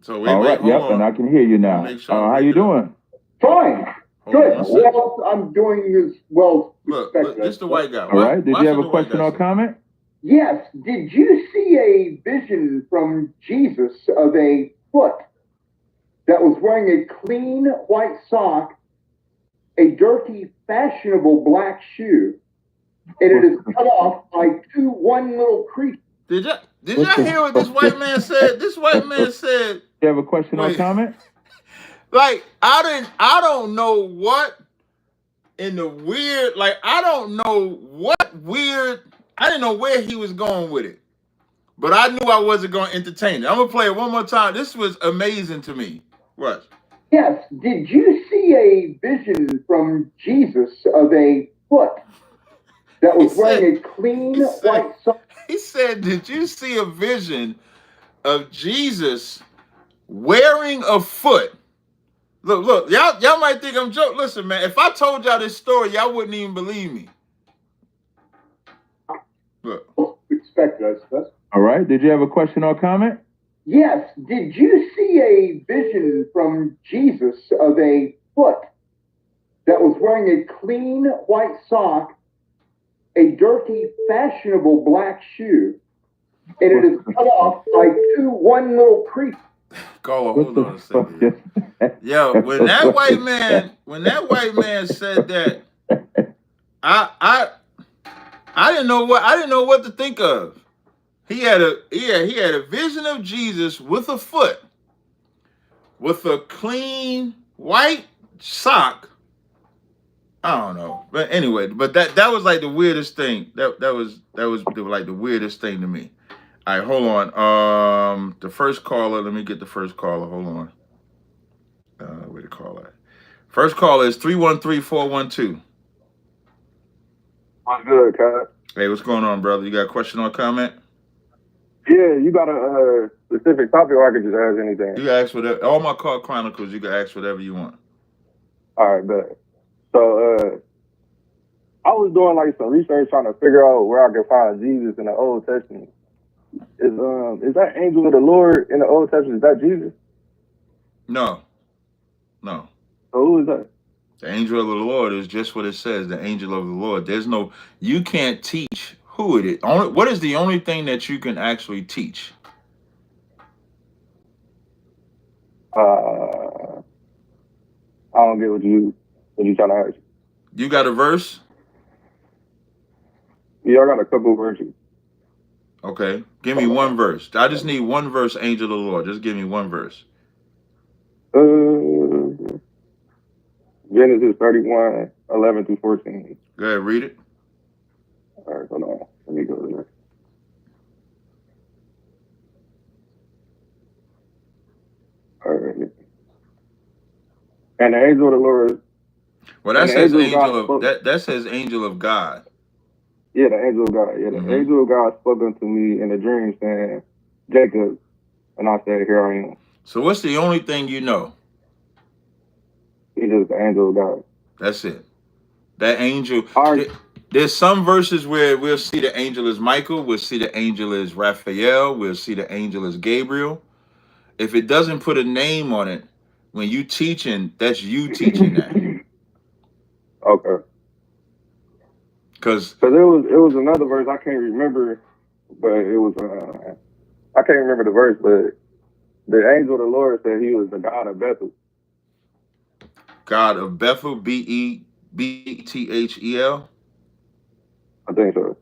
So all right, yep, and I can hear you now. How you doing? Fine. Good. Well, I'm doing as well. Look, this is the white guy. All right. Did you have a question or comment? Yes. Did you see a vision from Jesus of a foot that was wearing a clean white sock, a dirty, fashionable black shoe, and it is cut off by one little crease? Did y'all hear what this white man said? This white man said. You have a question or comment? Like, I don't know what in the weird, like, I don't know what weird, I didn't know where he was going with it. But I knew I wasn't going to entertain it. I'm going to play it one more time. This was amazing to me. What? Yes. Did you see a vision from Jesus of a foot that was wearing a clean white sock? He said, did you see a vision of Jesus wearing a foot? Look, y'all might think I'm joking. Listen, man, if I told y'all this story, y'all wouldn't even believe me. Look. Expect us. All right. Did you have a question or comment? Yes. Did you see a vision from Jesus of a foot that was wearing a clean white sock, a dirty, fashionable black shoe, and it is cut off by one little crease? Caller, hold on a second. Yo, when that white man said that, I didn't know what to think of. He had a vision of Jesus with a foot, with a clean white sock, I don't know, but anyway, but that was like the weirdest thing. That was like the weirdest thing to me. All right, hold on. The first caller. Let me get the first caller. Hold on. Where the caller? First caller is 313-412. What's good, Kat? Hey, what's going on, brother? You got a question or comment? Yeah, you got a specific topic, or I could just ask anything. You can ask whatever. All my car chronicles, you can ask whatever you want. All right, bet. So, I was doing like some research trying to figure out where I could find Jesus in the Old Testament. Is that angel of the Lord in the Old Testament? Is that Jesus? No. So who is that? The angel of the Lord is just what it says. The angel of the Lord. There's no. You can't teach who it is. What is the only thing that you can actually teach? I don't get what you trying to ask. You got a verse? Yeah, I got a couple verses. Okay. Give me one verse. I just need one verse, angel of the Lord. Just give me one verse. Genesis 31, 11 through 14. Go ahead, read it. All right, hold on. Let me go to there. All right. And the angel of the Lord. Well, that says that says angel of God. Yeah, the angel of God. Yeah, the angel of God spoke unto me in a dream, saying, Jacob. And I said, here I am. So what's the only thing you know? He's just the angel of God. That's it. That angel. There's some verses where we'll see the angel as Michael. We'll see the angel as Raphael. We'll see the angel as Gabriel. If it doesn't put a name on it, when you teaching, that's you teaching that. Okay. Because it was another verse I can't remember, but it was I can't remember the verse, but the angel of the Lord said he was the God of Bethel. God of Bethel, Bethel. I think so.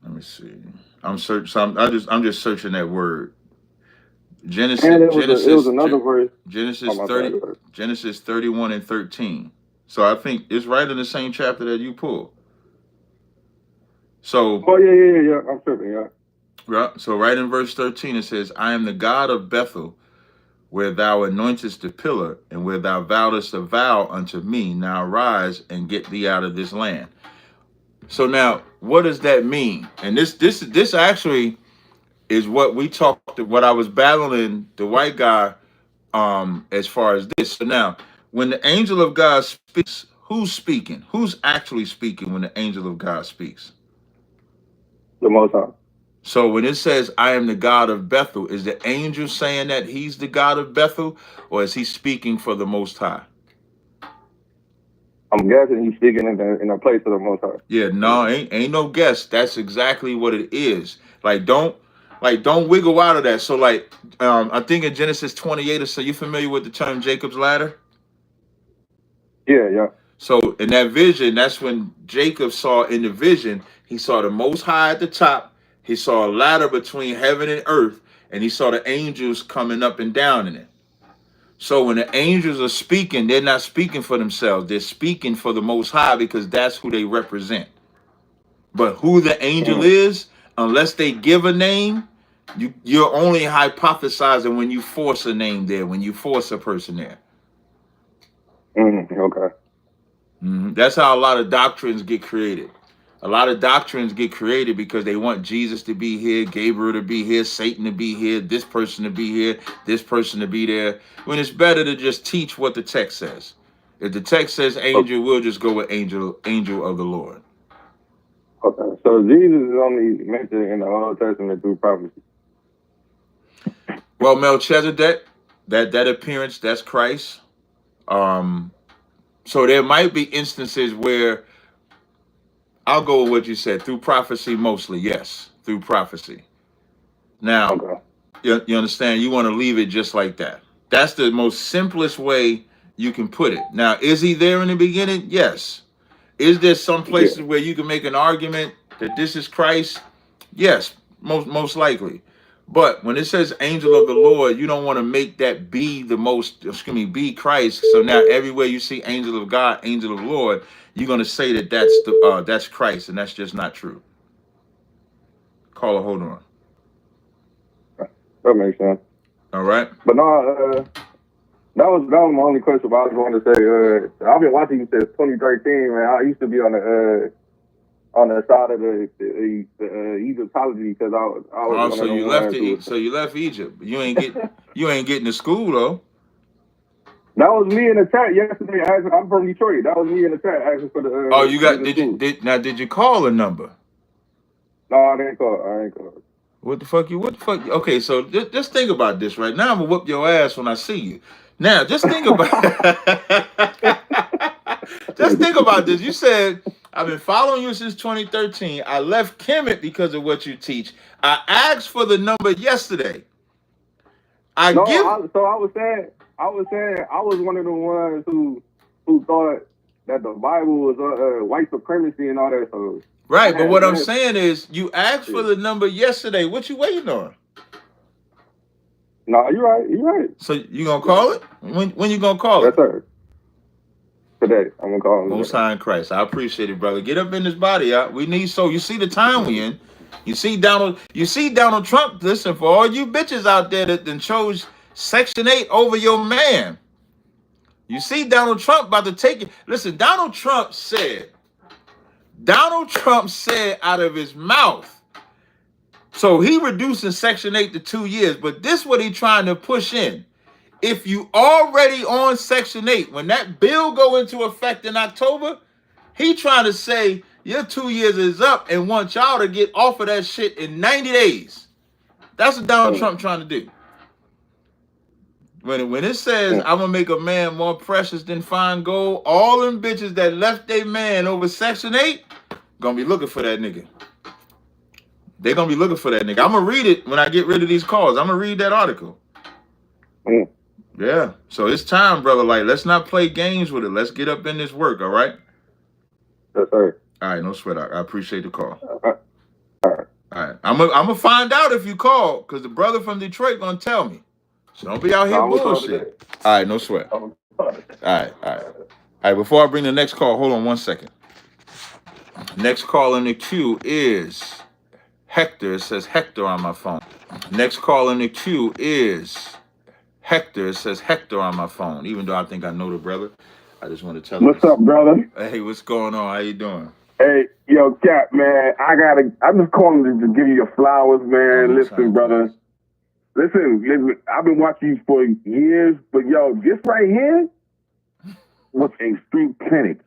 Let me see. I'm just searching that word. Genesis. It was another verse. Genesis 30. Genesis 31 and 13. So I think it's right in the same chapter that you pulled. So. Oh yeah. I'm tripping, yeah. Right. So right in verse 13 it says, "I am the God of Bethel, where thou anointest the pillar, and where thou vowedest a vow unto me. Now arise and get thee out of this land." So now, what does that mean? And this actually is what we talked. What I was battling the white guy, as far as this. So now, when the angel of God speaks, who's speaking? Who's actually speaking when the angel of God speaks? The Most High. So when it says, "I am the God of Bethel," is the angel saying that he's the God of Bethel, or is he speaking for the Most High? I'm guessing he's speaking in the place of the Most High. Yeah, no, ain't no guess. That's exactly what it is. Don't wiggle out of that. So I think in Genesis 28 or so, you familiar with the term Jacob's ladder? Yeah. So in that vision, that's when Jacob saw in the vision, he saw the Most High at the top. He saw a ladder between heaven and earth, and he saw the angels coming up and down in it. So when the angels are speaking, they're not speaking for themselves. They're speaking for the Most High because that's who they represent. But who the angel is, unless they give a name, you're only hypothesizing when you force a name there, when you force a person there. Okay. That's how a lot of doctrines get created. A lot of doctrines get created because they want Jesus to be here, Gabriel to be here, Satan to be here, this person to be here, this person to be there. When it's better to just teach what the text says. If the text says angel, we'll just go with angel of the Lord. Okay. So Jesus is only mentioned in the Old Testament through prophecy. Well, Melchizedek, that appearance, that's Christ. So there might be instances where I'll go with what you said, through prophecy mostly, yes, through prophecy. Now, you understand, you want to leave it just like that. That's the most simplest way you can put it. Now, is he there in the beginning? Yes. Is there some places where you can make an argument that this is Christ? Yes, most likely. But when it says angel of the Lord, you don't want to make that be be Christ. So now everywhere you see angel of God, angel of the Lord, you're going to say that that's Christ, and that's just not true. Caller, hold on. That makes sense. All right. But no, that was my only question. But I was going to say, I've been watching you since 2013, man. I used to be on the side of the Egyptology because I was. Oh, so you left Egypt. You ain't getting to school though. That was me in the chat yesterday. I'm from Detroit. That was me in the chat asking for the. Oh, you got? Did you call a number? No, I didn't call. What the fuck? Okay, so just think about this right now. I'm gonna whoop your ass when I see you. Now, just think about this. You said, I've been following you since 2013. I left Kemet because of what you teach. I asked for the number yesterday. I was saying I was one of the ones who thought that the Bible was white supremacy and all that. So right, but what I'm saying is, you asked for the number yesterday. What you waiting on? No, you're right. So you gonna call it? When you gonna call it? Yes, sir. Today, I'm gonna call him. Most High in Christ. I appreciate it, brother. Get up in this body. We need you see the time we in. You see Donald Trump. Listen, for all you bitches out there that then chose Section 8 over your man. You see Donald Trump about to take it. Listen, Donald Trump said out of his mouth. So he reducing Section 8 to 2 years, but this what he trying to push in. If you already on Section 8, when that bill go into effect in October, he trying to say your 2 years is up and want y'all to get off of that shit in 90 days. That's what Donald Trump trying to do. When it says, I'm going to make a man more precious than fine gold, all them bitches that left their man over Section 8 going to be looking for that nigga. They're going to be looking for that nigga. I'm going to read it when I get rid of these calls. I'm going to read that article. Yeah. So it's time, brother. Like, let's not play games with it. Let's get up in this work, all right? Yes, sir. All right, no sweat. I appreciate the call. All right. I'm gonna find out if you call, because the brother from Detroit going to tell me. So don't be out here bullshit. All right, no sweat. All right, before I bring the next call, hold on 1 second. Next call in the queue is Hector. It says Hector on my phone. Next call in the queue is Hector. It says Hector on my phone, even though I think I know the brother. I just want to tell him. What's up, brother? Hey, what's going on? How you doing? Hey, yo, Cap, man, I'm just calling to give you your flowers, man. Listen, brother. Listen, I've been watching you for years, but yo, this right here was a street clinic.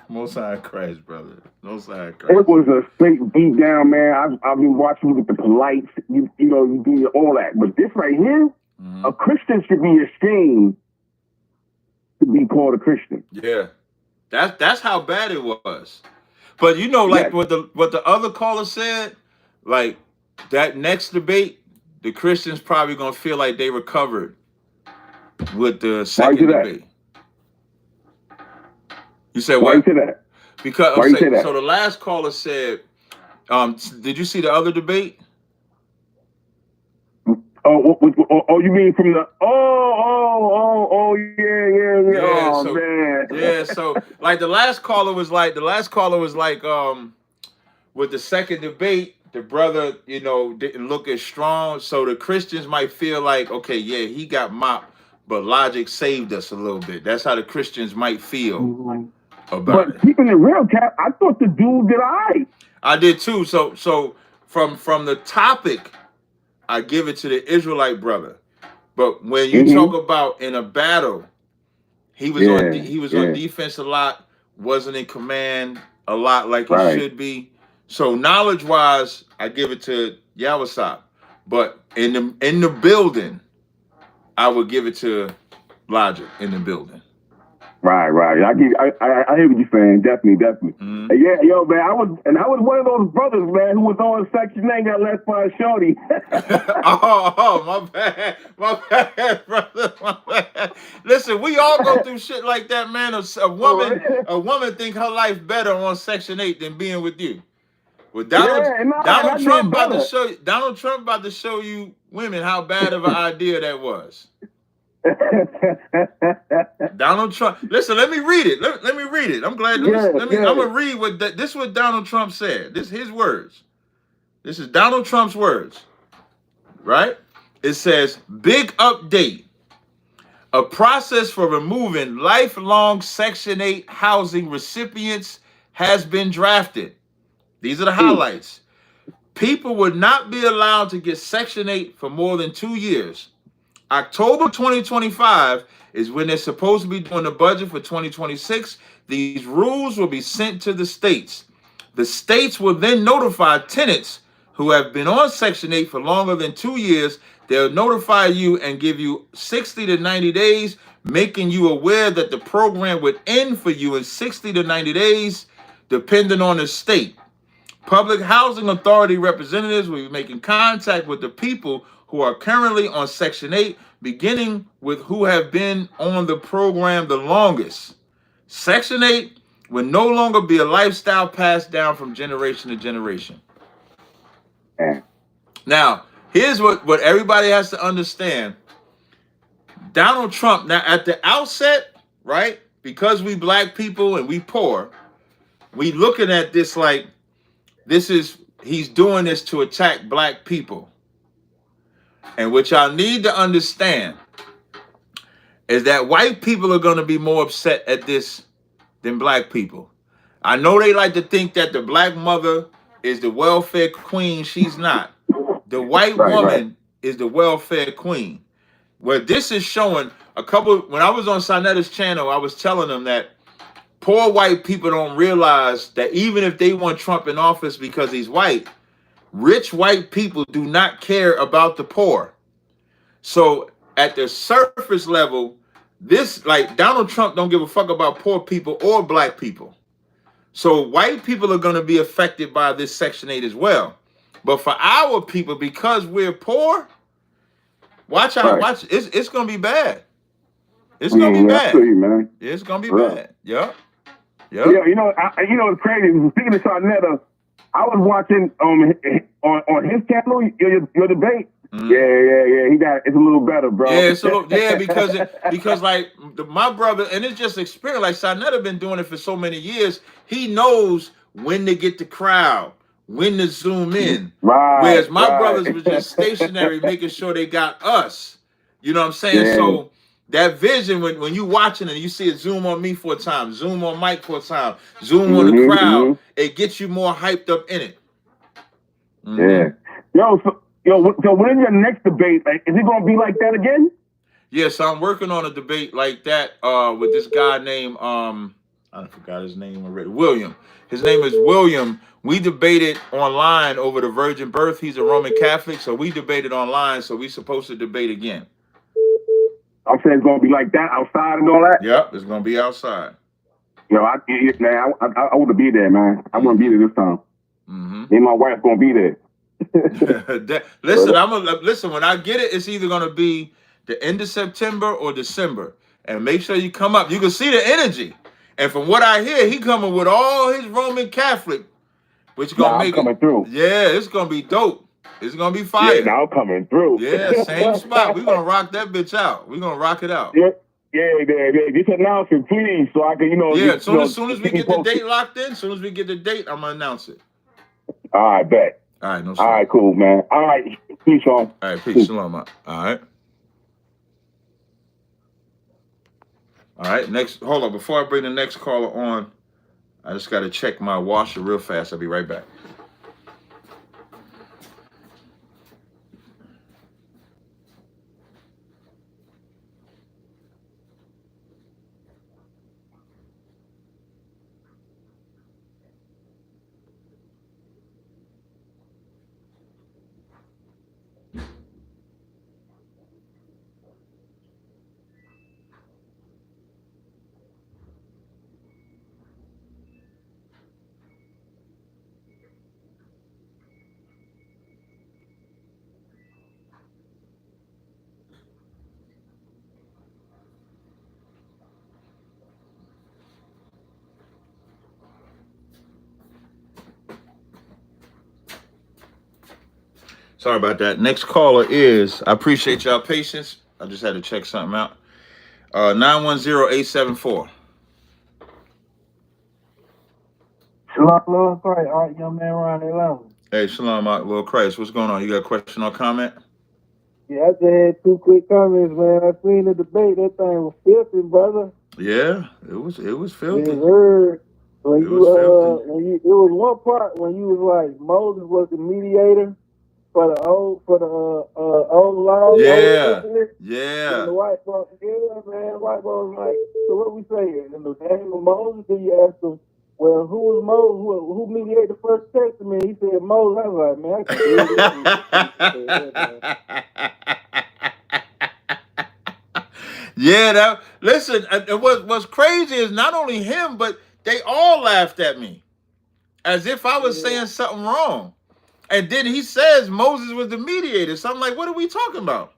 Most High Christ, brother. Most High Christ. It was a straight beat down, man. I've been watching you with the polites, you do all that. But this right here, a Christian should be ashamed to be called a Christian. Yeah, that's how bad it was. But what the other caller said, like that next debate, the Christians probably gonna feel like they recovered with the second debate. You said what? Why you say that? Because Why you say that? So the last caller said, did you see the other debate? Oh, you mean from the yeah. Oh, so, man. Yeah, so like the last caller was like with the second debate, the brother, didn't look as strong. So the Christians might feel like, okay, yeah, he got mopped, but logic saved us a little bit. That's how the Christians might feel about it. But keeping it real, Cap, I thought the dude did all right. I did too. So from the topic, I give it to the Israelite brother. But when you talk about in a battle, he was on defense a lot, wasn't in command a lot like he should be. So knowledge-wise, I give it to Yawasop. But in the building, I would give it to Logic in the building. Right. I hear what you're saying. Definitely. Mm-hmm. Yeah, yo, man. I was one of those brothers, man, who was on Section 8, got left by a shorty. my bad, brother. My bad. Listen, we all go through shit like that, man. A woman think her life better on Section 8 than being with you. Well, Donald Trump about to show you women how bad of an idea that was. Donald Trump. Listen, let me read it. Let me read it. I'm glad. I'm gonna read this is what Donald Trump said. This is his words. This is Donald Trump's words. Right? It says, big update. A process for removing lifelong Section 8 housing recipients has been drafted. These are the highlights. People would not be allowed to get Section 8 for more than 2 years. October 2025 is when they're supposed to be doing the budget for 2026. These rules will be sent to the states. The states will then notify tenants who have been on Section 8 for longer than 2 years. They'll notify you and give you 60 to 90 days, making you aware that the program would end for you in 60 to 90 days, depending on the state. Public Housing Authority representatives will be making contact with the people who are currently on Section 8, beginning with who have been on the program the longest. Section 8 will no longer be a lifestyle passed down from generation to generation. Now, here's what everybody has to understand. Donald Trump, now at the outset, right, because we black people and we poor, we looking at this like he's doing this to attack black people. And what y'all need to understand is that white people are going to be more upset at this than black people. I know they like to think that the black mother is the welfare queen. She's not. The white woman is the welfare queen. Well, this is showing when I was on Sanetta's channel, I was telling them that poor white people don't realize that even if they want Trump in office because he's white, rich white people do not care about the poor. So at the surface level, Donald Trump don't give a fuck about poor people or black people. So white people are going to be affected by this Section 8 as well. But for our people, because we're poor, watch out. Watch. It's going to be bad. It's going to be bad. You, man. It's going to be bad. Yep. Yeah, it's crazy. Speaking of Sarnetta, I was watching on his channel your debate. Mm-hmm. Yeah. It's a little better, bro. Yeah, because like my brother, and it's just experience. Like Sarnetta been doing it for so many years. He knows when to get the crowd, when to zoom in. Whereas my brothers were just stationary, making sure they got us. You know what I'm saying? Yeah. So that vision, when you watching and you see it zoom on me for a time, zoom on Mike for a time, zoom on the crowd, it gets you more hyped up in it. Mm-hmm. Yeah. So when your next debate, is it gonna be like that again? Yeah, so I'm working on a debate like that with this guy named I forgot his name already. William. His name is William. We debated online over the virgin birth. He's a Roman Catholic, so we debated online. So we're supposed to debate again. I'm saying it's gonna be like that outside and all that. Yep, it's gonna be outside. I want to be there, man. I want to be there this time. Mm-hmm. Me and my wife gonna be there. Listen. When I get it, it's either gonna be the end of September or December, and make sure you come up. You can see the energy, and from what I hear, he coming with all his Roman Catholic, which gonna make coming through. Yeah, it's gonna be dope. It's gonna be fire. Yeah, now coming through. Yeah, same spot. We're gonna rock that bitch out. We're gonna rock it out. Yeah. Just announce it, please, so I can, Yeah, as soon as we get the date locked in, I'm gonna announce it. All right, bet. All right, All right, cool, man. All right, peace, Sean. All right, peace, shalom. All right. All right, next. Hold on, before I bring the next caller on, I just got to check my washer real fast. I'll be right back. Sorry about that. Next caller is, I appreciate y'all patience. I just had to check something out. 910-874. Shalom, Lord Christ. All right, young man, Ron Atlanta. Hey, Shalom, Lord Christ. What's going on? You got a question or comment? Yeah, I just had 2 quick comments, man. I seen the debate. That thing was filthy, brother. Yeah, it was filthy. It heard when it was filthy. it was one part when you was like Moses was the mediator for the old law. Yeah, And the white folks, man, white folks like, so what we saying? In the name of Moses, then you ask them, well, who was Moses? Who mediated the first testament? He said Moses. I was like, man, I can Yeah, listen, what's crazy is not only him, but they all laughed at me as if I was saying something wrong. And then he says Moses was the mediator. So I'm like, what are we talking about?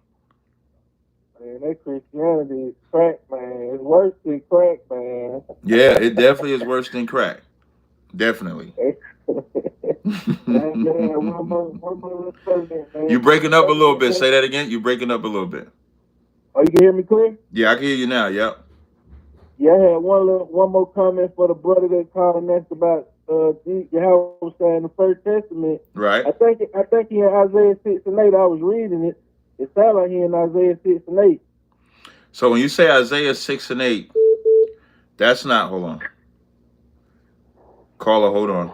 Man, that Christianity is crack, man. It's worse than crack, man. Yeah, it definitely is worse than crack. Definitely. You breaking up a little bit. Say that again. You breaking up a little bit. Oh, you can hear me clear? Yeah, I can hear you now. Yep. Yeah, I had one more comment for the brother that called and asked about Yahweh saying the First Testament. Right. I think he in Isaiah 6 and 8. I was reading it. It sounded like he in Isaiah 6 and 8. So when you say Isaiah 6 and 8, that's not. Hold on. Caller, hold on.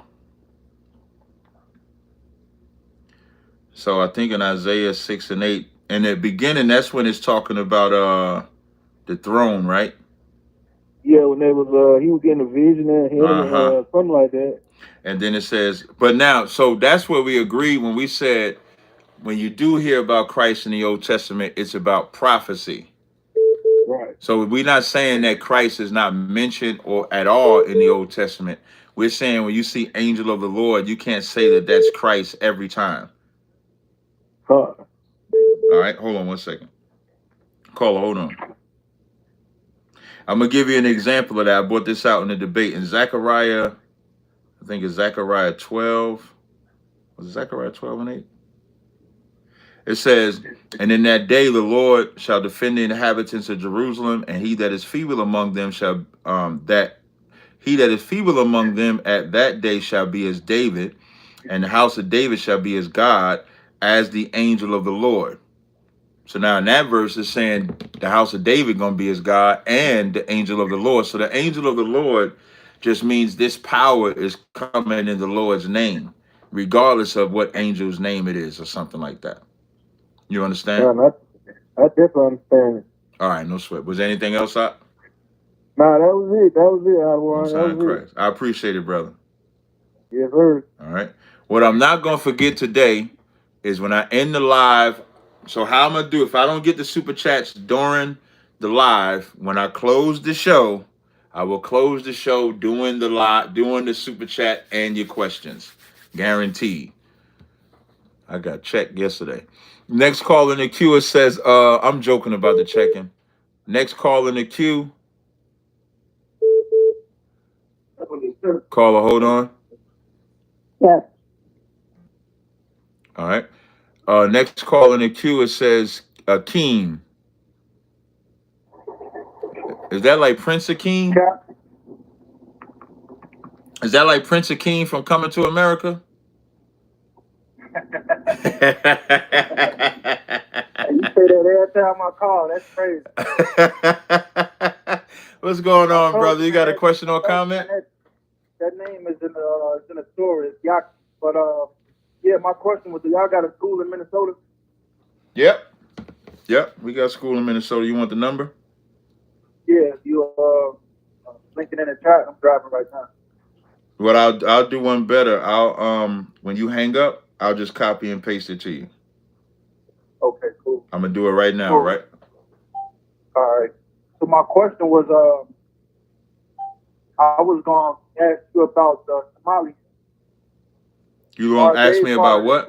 So I think in Isaiah 6 and 8, in the beginning, that's when it's talking about the throne, right? Yeah, when they was he was getting a vision and him something like that. And then it says, but now, so that's where we agree when we said, when you do hear about Christ in the Old Testament, it's about prophecy. Right. So we're not saying that Christ is not mentioned or at all in the Old Testament. We're saying when you see angel of the Lord, you can't say that that's Christ every time. All right, hold on one second. Caller, hold on. I'm going to give you an example of that. I brought this out in the debate in Zechariah. I think it's Zechariah 12. Was it Zechariah 12 and 8? It says, and in that day the Lord shall defend the inhabitants of Jerusalem, and he that is feeble among them shall he that is feeble among them at that day shall be as David, and the house of David shall be as God, as the angel of the Lord. So now in that verse is saying the house of David gonna be as God and the angel of the Lord. So the angel of the Lord just means this power is coming in the Lord's name, regardless of what angel's name it is or something like that. You understand? I definitely understand. All right, no sweat. Was there anything else up? Nah, that was it. That was it. I appreciate it, brother. Yes, sir. All right. What I'm not gonna forget today is when I end the live. So how I'm gonna do, if I don't get the super chats during the live, when I close the show, I will close the show doing the super chat and your questions. Guaranteed. I got checked yesterday. Next call in the queue, it says, I'm joking about the check-in. Next call in the queue. Caller, hold on. Yes. All right. Next call in the queue, it says Akeem. Is that like Prince Akeem? Yeah. Is that like Prince Akeem from Coming to America? You say that every time I call. That's crazy. What's going on, brother? You got a question or comment? That name is in the story. It's Yak. But yeah, my question was, do y'all got a school in Minnesota? Yep. We got school in Minnesota. You want the number? Yeah, you link it in the chat. I'm driving right now. Well, I'll do one better. I'll when you hang up, I'll just copy and paste it to you. Okay, cool. I'm gonna do it right now, cool. Right? All right. So my question was, I was gonna ask you about the Somalis. You gonna ask me about what?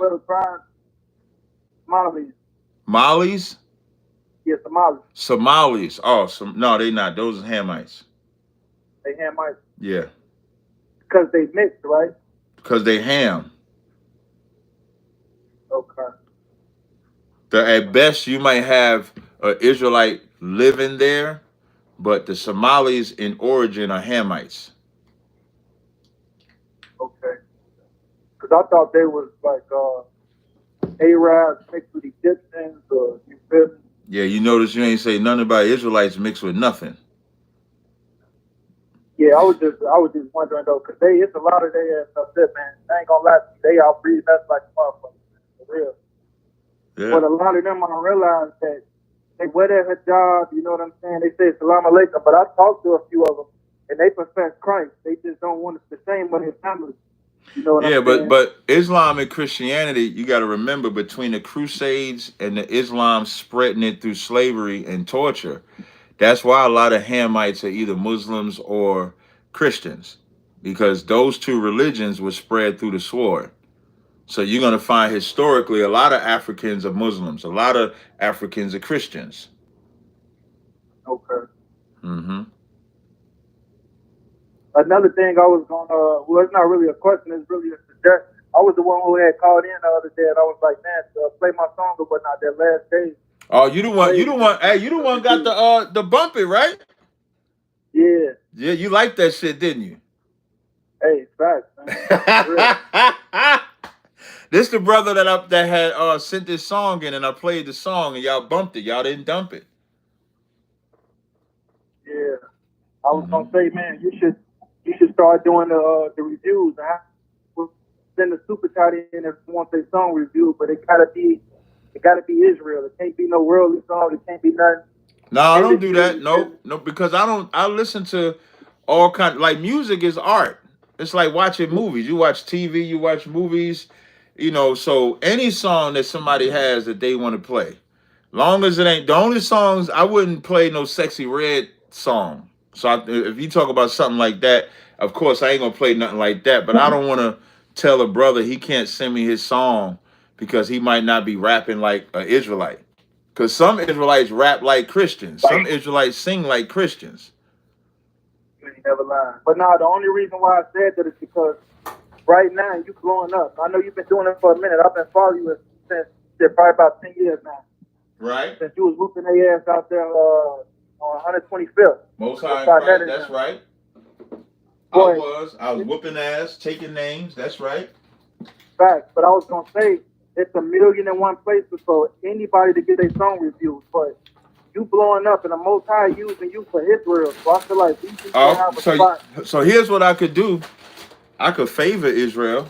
Somalis. Mollies? Yeah, Somalis. Somalis. Oh, no, they not. Those are Hamites. They Hamites. Yeah. Because they mixed, right? Because they ham. Okay. At best, you might have an Israelite living there, but the Somalis in origin are Hamites. Okay. Because I thought they was like Arabs mixed with Egyptians, or you feel me? Yeah, you notice you ain't say nothing about Israelites mixed with nothing. Yeah, I was just wondering though, because it's a lot of their ass up there, man. I ain't gonna lie to you, they outbreed us like motherfuckers, for real. Yeah. But a lot of them, I realized that they wear their hijab, you know what I'm saying? They say Salam Alaikum, but I talked to a few of them, and they profess Christ. They just don't want the same with his family. You know what I'm saying? but Islam and Christianity, you got to remember, between the Crusades and the Islam spreading it through slavery and torture, that's why a lot of Hamites are either Muslims or Christians, because those two religions were spread through the sword. So you're going to find historically a lot of Africans are Muslims, a lot of Africans are Christians. Okay. Mm-hmm. Another thing I was going to, well, it's not really a question, it's really a suggestion. I was the one who had called in the other day, and I was like, man, play my song or whatnot that last day. Oh, you the one, hey, you the one got the bump it, right? Yeah. Yeah, you liked that shit, didn't you? Hey, facts, man. This the brother that had sent this song in, and I played the song, and y'all bumped it. Y'all didn't dump it. Yeah. I was gonna say, man, you should start doing the reviews. Send the super chat in if you want their song review, but it gotta be Israel. It can't be no worldly song. It can't be nothing. No, I don't do that. No, because I listen to all kind, like, music is art. It's like watching movies. You watch TV, you watch movies, you know. So any song that somebody has that they want to play, long as it ain't the only songs, I wouldn't play no Sexy Red song. So if you talk about something like that, of course I ain't gonna play nothing like that. But I don't want to tell a brother he can't send me his song because he might not be rapping like an Israelite. Because some Israelites rap like Christians. Some Israelites sing like Christians. You ain't never lied. But no, the only reason why I said that is because right now you blowing up. I know you've been doing it for a minute. I've been following you since probably about 10 years now. Right. Since you was whooping their ass out there on 125th. Most High, right, that's right. Boy, I was whooping ass, taking names. That's right. Fact. But I was gonna say it's 1,000,001 places for anybody to get their song reviewed. But you blowing up and the Most High using you for Israel. So I feel like we should have a spot. So here's what I could do. I could favor Israel.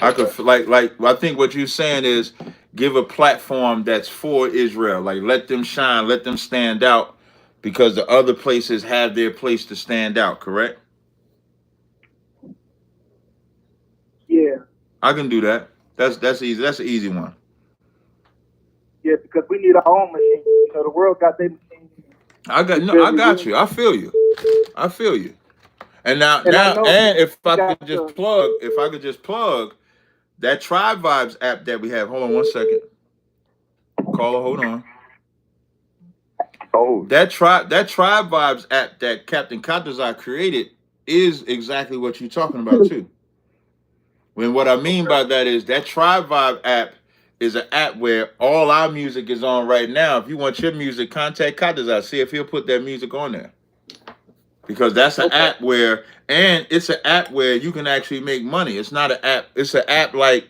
I could like I think what you're saying is give a platform that's for Israel. Like, let them shine, let them stand out, because the other places have their place to stand out, correct? Yeah. I can do that. That's easy. That's an easy one. Yeah, because we need our own machine. You know, the world got their machine. I got you. I feel you. And if I could just plug that Tribe Vibes app that we have. Hold on 1 second. Caller, hold on. Oh, That Tribe Vibes app that Captain Tazaryach created is exactly what you're talking about too. When what I mean by that is that Tribe Vibe app is an app where all our music is on right now. If you want your music, contact Tazaryach. See if he'll put that music on there. Because that's an app where, and it's an app where you can actually make money. It's not an app. It's an app like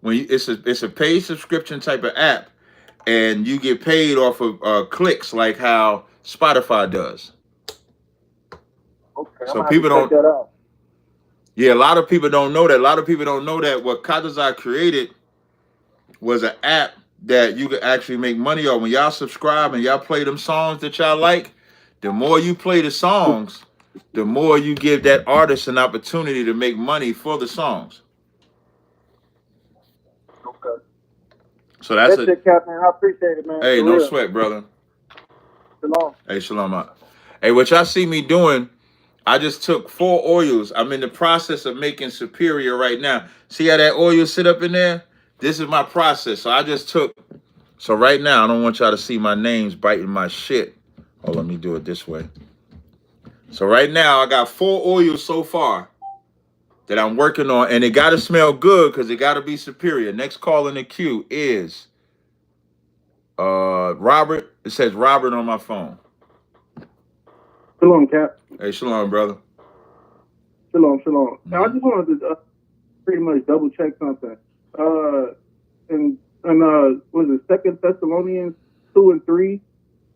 it's a paid subscription type of app, and you get paid off of clicks like how Spotify does. Okay, so people don't. That out. Yeah, a lot of people don't know that. A lot of people don't know that what Tazaryach created was an app that you could actually make money on. When y'all subscribe and y'all play them songs that y'all like, the more you play the songs, the more you give that artist an opportunity to make money for the songs. Okay. So that's it, Captain. I appreciate it, man. Hey, no sweat, brother. Shalom. Hey, shalom. Hey, what y'all see me doing, I just took 4 oils. I'm in the process of making Superior right now. See how that oil sit up in there? This is my process. So right now, I don't want y'all to see my names biting my shit. Oh, let me do it this way. So right now, I got 4 oils so far. that I'm working on, and it got to smell good because it got to be superior. Next call in the queue is Robert. It says Robert on my phone. Shalom, Cap. Hey, shalom, brother. Shalom. I just wanted to pretty much double check something. And was it 2 Thessalonians 2:3,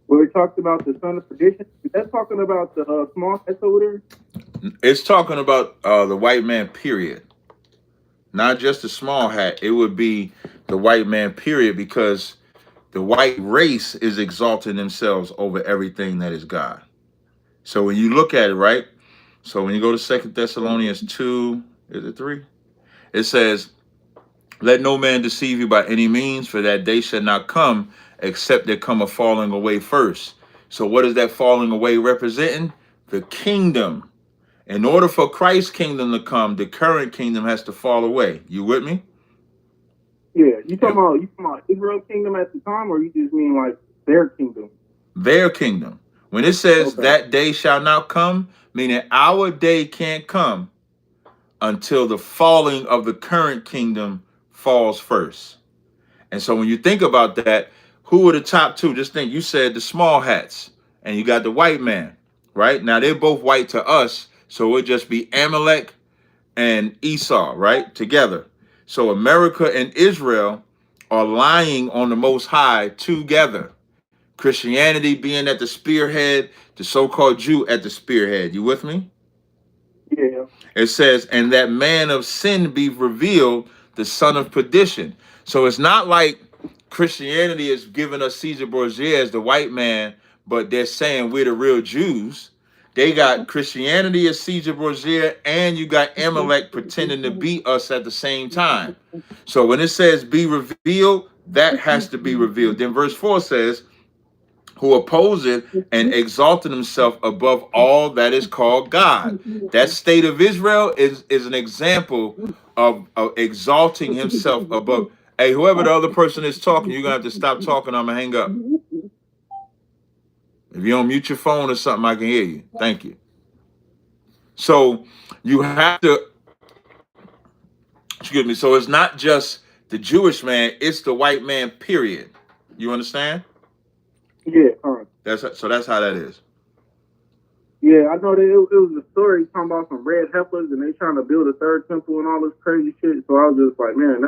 where it talked about the son of perdition? Is that talking about the small hat holder? It's talking about the white man, period. Not just the small hat. It would be the white man, period, because the white race is exalting themselves over everything that is God. So when you look at it, right? So when you go to 2 Thessalonians 2, is it 3? It says, let no man deceive you by any means, for that day shall not come, except there come a falling away first. So what is that falling away representing? The kingdom. In order for Christ's kingdom to come, the current kingdom has to fall away. You with me? Yeah, you talking about Israel's kingdom at the time, or you just mean like their kingdom? Their kingdom. When it says that day shall not come, meaning our day can't come until the falling of the current kingdom falls first. And so when you think about that, who are the top two? Just think, you said the small hats, and you got the white man, right? Now they're both white to us, so it would just be Amalek and Esau, right? Together. So America and Israel are lying on the Most High together. Christianity being at the spearhead, the so-called Jew at the spearhead. You with me? Yeah. It says, and that man of sin be revealed, the son of perdition. So it's not like Christianity is giving us Caesar Borgia as the white man, but they're saying we're the real Jews. They got Christianity as Caesar Borgia, and you got Amalek pretending to be us at the same time. So when it says be revealed, that has to be revealed. Then verse 4 says, who opposeth and exalted himself above all that is called God. That state of Israel is an example of exalting himself above. Hey, whoever the other person is talking, you're going to have to stop talking. I'm going to hang up. If you don't mute your phone or something, I can hear you. Thank you. So you have to, excuse me, so it's not just the Jewish man, it's the white man, period. You understand? Yeah. That's how that is. Yeah, I know that it was a story talking about some red heifers and they trying to build a third temple and all this crazy shit. So I was just like, man,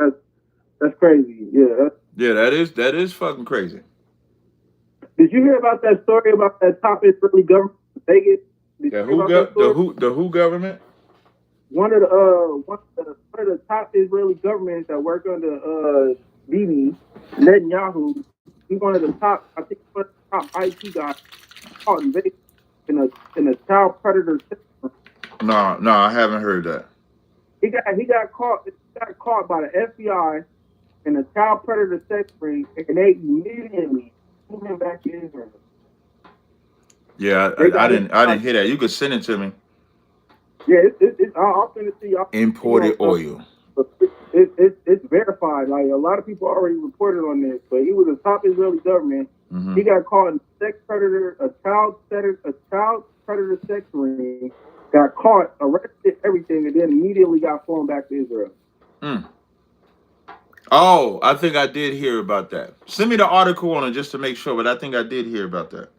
that's crazy. Yeah, that is fucking crazy. Did you hear about that story about that top Israeli government in Vegas? The who government? One of the top Israeli governments that work under Bibi Netanyahu. He's one of the top, I think, one of the top IT guys caught in Vegas in a child predator system. No, I haven't heard that. He got caught by the FBI in a child predator sex ring, and they immediately threw him back to Israel. Yeah, I didn't hear that. You could send it to me. Yeah, I'll send it to you. Imported oil. It's verified. Like a lot of people already reported on this, but he was a top Israeli government. Mm-hmm. He got caught in a child predator sex ring. Got caught, arrested, everything, and then immediately got flown back to Israel. Mm. Oh, I think I did hear about that. Send me the article on it just to make sure, but I think I did hear about that.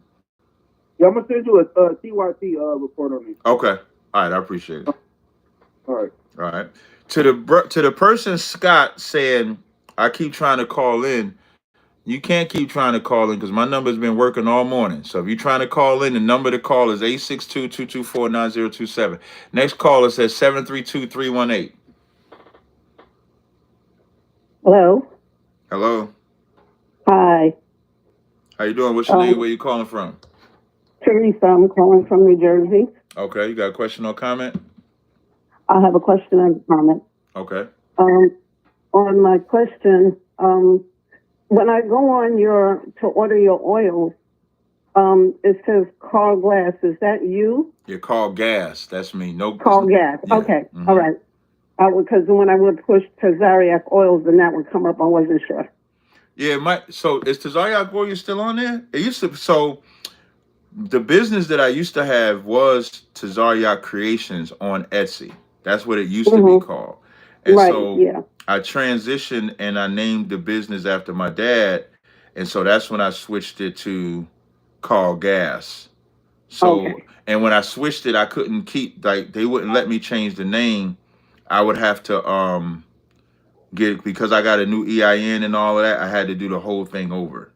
Yeah, I'm gonna send you a TYT report on it. Okay. All right, I appreciate it. All right. To the person Scott saying, I keep trying to call in. You can't keep trying to call in because my number's been working all morning. So if you're trying to call in, the number to call is 862-224-9027. Next caller says 732-318. Hello. Hello. Hi. How you doing? What's your name? Where you calling from? Teresa. I'm calling from New Jersey. Okay. You got a question or comment? I have a question and a comment. Okay. On my question, when I go on to order your oil, it says Carl Glass. Is that you? You're Carl Gas. That's me. No. Carl Gas. Yeah. Okay. Mm-hmm. All right. Because when I would push Tazaryach oils, then that would come up. I wasn't sure. Yeah. So is Tazaryach oil still on there? It used to. So the business that I used to have was Tazaryach Creations on Etsy. That's what it used to be called. And Right, so yeah. I transitioned and I named the business after my dad. And so that's when I switched it to Call Gas. So, Okay. and when I switched it, I couldn't keep, like, they wouldn't let me change the name. I would have to because I got a new EIN and all of that, I had to do the whole thing over.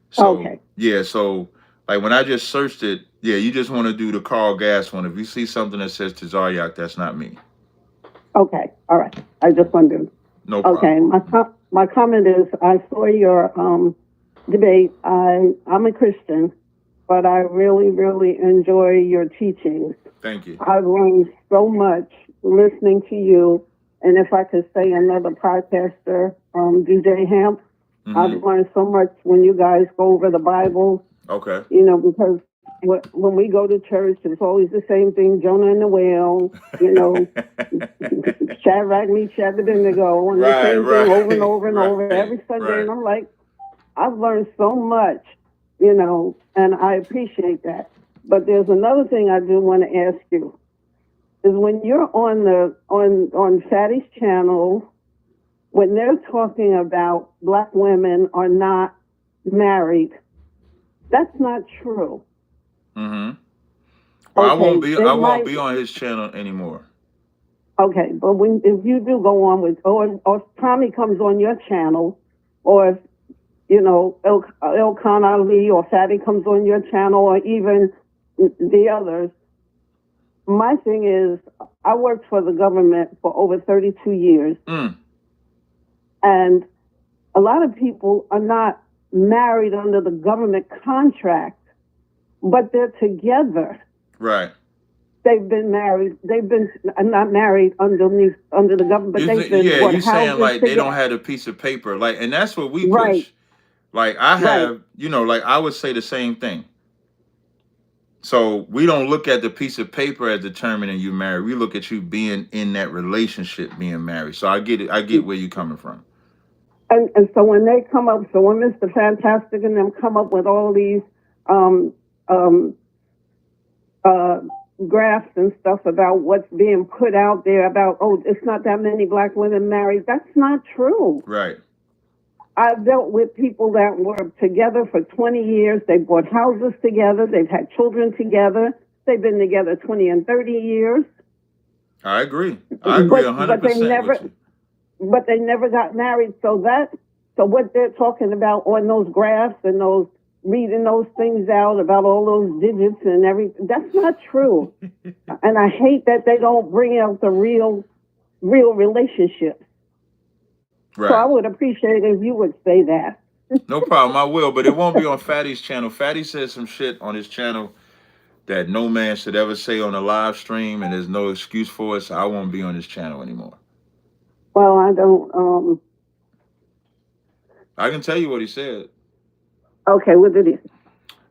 So, Okay. yeah, so like when I just searched it, yeah, you just want to do the Call Gas one. If you see something that says Tazaryach, that's not me. Okay. All right. I just wondered. No problem. Okay. My comment is, I saw your debate. I'm a Christian, but I really, really enjoy your teachings. Thank you. I've learned so much listening to you. And if I could say another podcaster, DJ Hamp, I've learned so much when you guys go over the Bible. Okay. You know, because when we go to church, it's always the same thing, Jonah and the whale, you know, Shadrach, Meshach, Abednego, and the same thing over and over and over every Sunday. And I'm like, I've learned so much, you know, and I appreciate that. But there's another thing I do want to ask you, is when you're on Fatty's channel, when they're talking about Black women are not married, that's not true. Mm-hmm. Well, Okay, I won't be on his channel anymore. Okay, but if you do go on with, or if Tommy comes on your channel, or if, you know, Elkan Ali or Fatty comes on your channel, or even the others, my thing is, I worked for the government for over 32 years. And a lot of people are not married under the government contract, but they're together. Right. They've been married. They've been not married under the government, but they've been. Yeah, you're saying like together. they don't have a piece of paper, like, and that's what we push. Right. Like I have, you know, like I would say the same thing. So we don't look at the piece of paper as determining you married. We look at you being in that relationship, being married. So I get it. I get where you're coming from. And so when they come up, so when Mr. Fantastic and them come up with all these graphs and stuff about what's being put out there about, oh, it's not that many Black women married, that's not true. Right. I've dealt with people that were together for 20 years. They bought houses together. They've had children together. They've been together 20 and 30 years. I agree. I agree 100% with you. But they never got married. So what they're talking about on those graphs and those reading those things out about all those digits and everything, that's not true. And I hate that they don't bring out the real relationships. Right. So I would appreciate it if you would say that. No problem, I will, but it won't be on Fatty's channel. Fatty said some shit on his channel that no man should ever say on a live stream, and there's no excuse for it, so I won't be on his channel anymore. Well, I don't, I can tell you what he said. Okay, what did he say?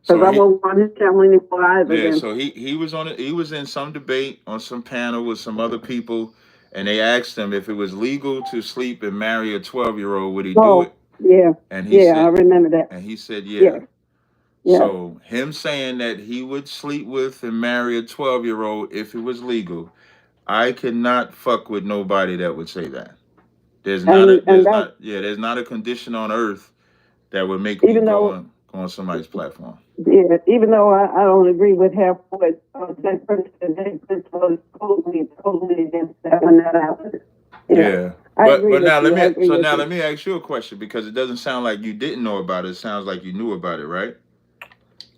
Because I won't on his channel anymore either. Yeah, so he was on it. He was in some debate on some panel with some other people, and they asked him if it was legal to sleep and marry a 12-year-old, would he do it? Yeah. And he said, I remember that. And he said, yeah. Yeah. So him saying that he would sleep with and marry a 12-year-old if it was legal, I cannot fuck with nobody that would say that. There's not a condition on earth that would make me go on somebody's platform. Yeah, even though I don't agree with half what that person was totally against that when that happened. Yeah. But now let me ask you a question, because it doesn't sound like you didn't know about it. It sounds like you knew about it, right?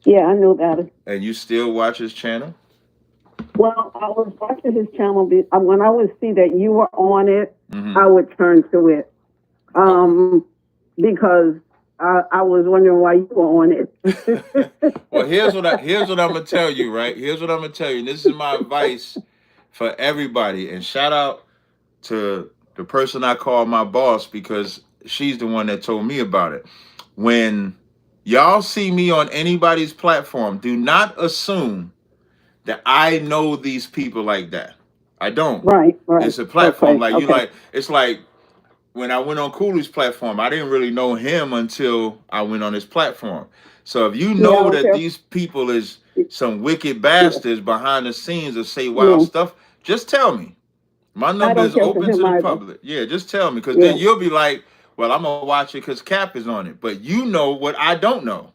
Yeah, I knew about it. And you still watch his channel? Well, I was watching his channel. When I would see that you were on it, I would turn to it. Because I was wondering why you were on it. Well, here's what I'm gonna tell you, right? Here's what I'm gonna tell you. And this is my advice for everybody. And shout out to the person I call my boss, because she's the one that told me about it. When y'all see me on anybody's platform, do not assume that I know these people like that. I don't. Right. It's a platform. It's like when I went on Cooley's platform, I didn't really know him until I went on his platform. So if you know that these people is some wicked bastards behind the scenes that say wild stuff, just tell me. My number is open to the public. Yeah, just tell me, because then you'll be like, well, I'm gonna watch it because Cap is on it. But you know what I don't know.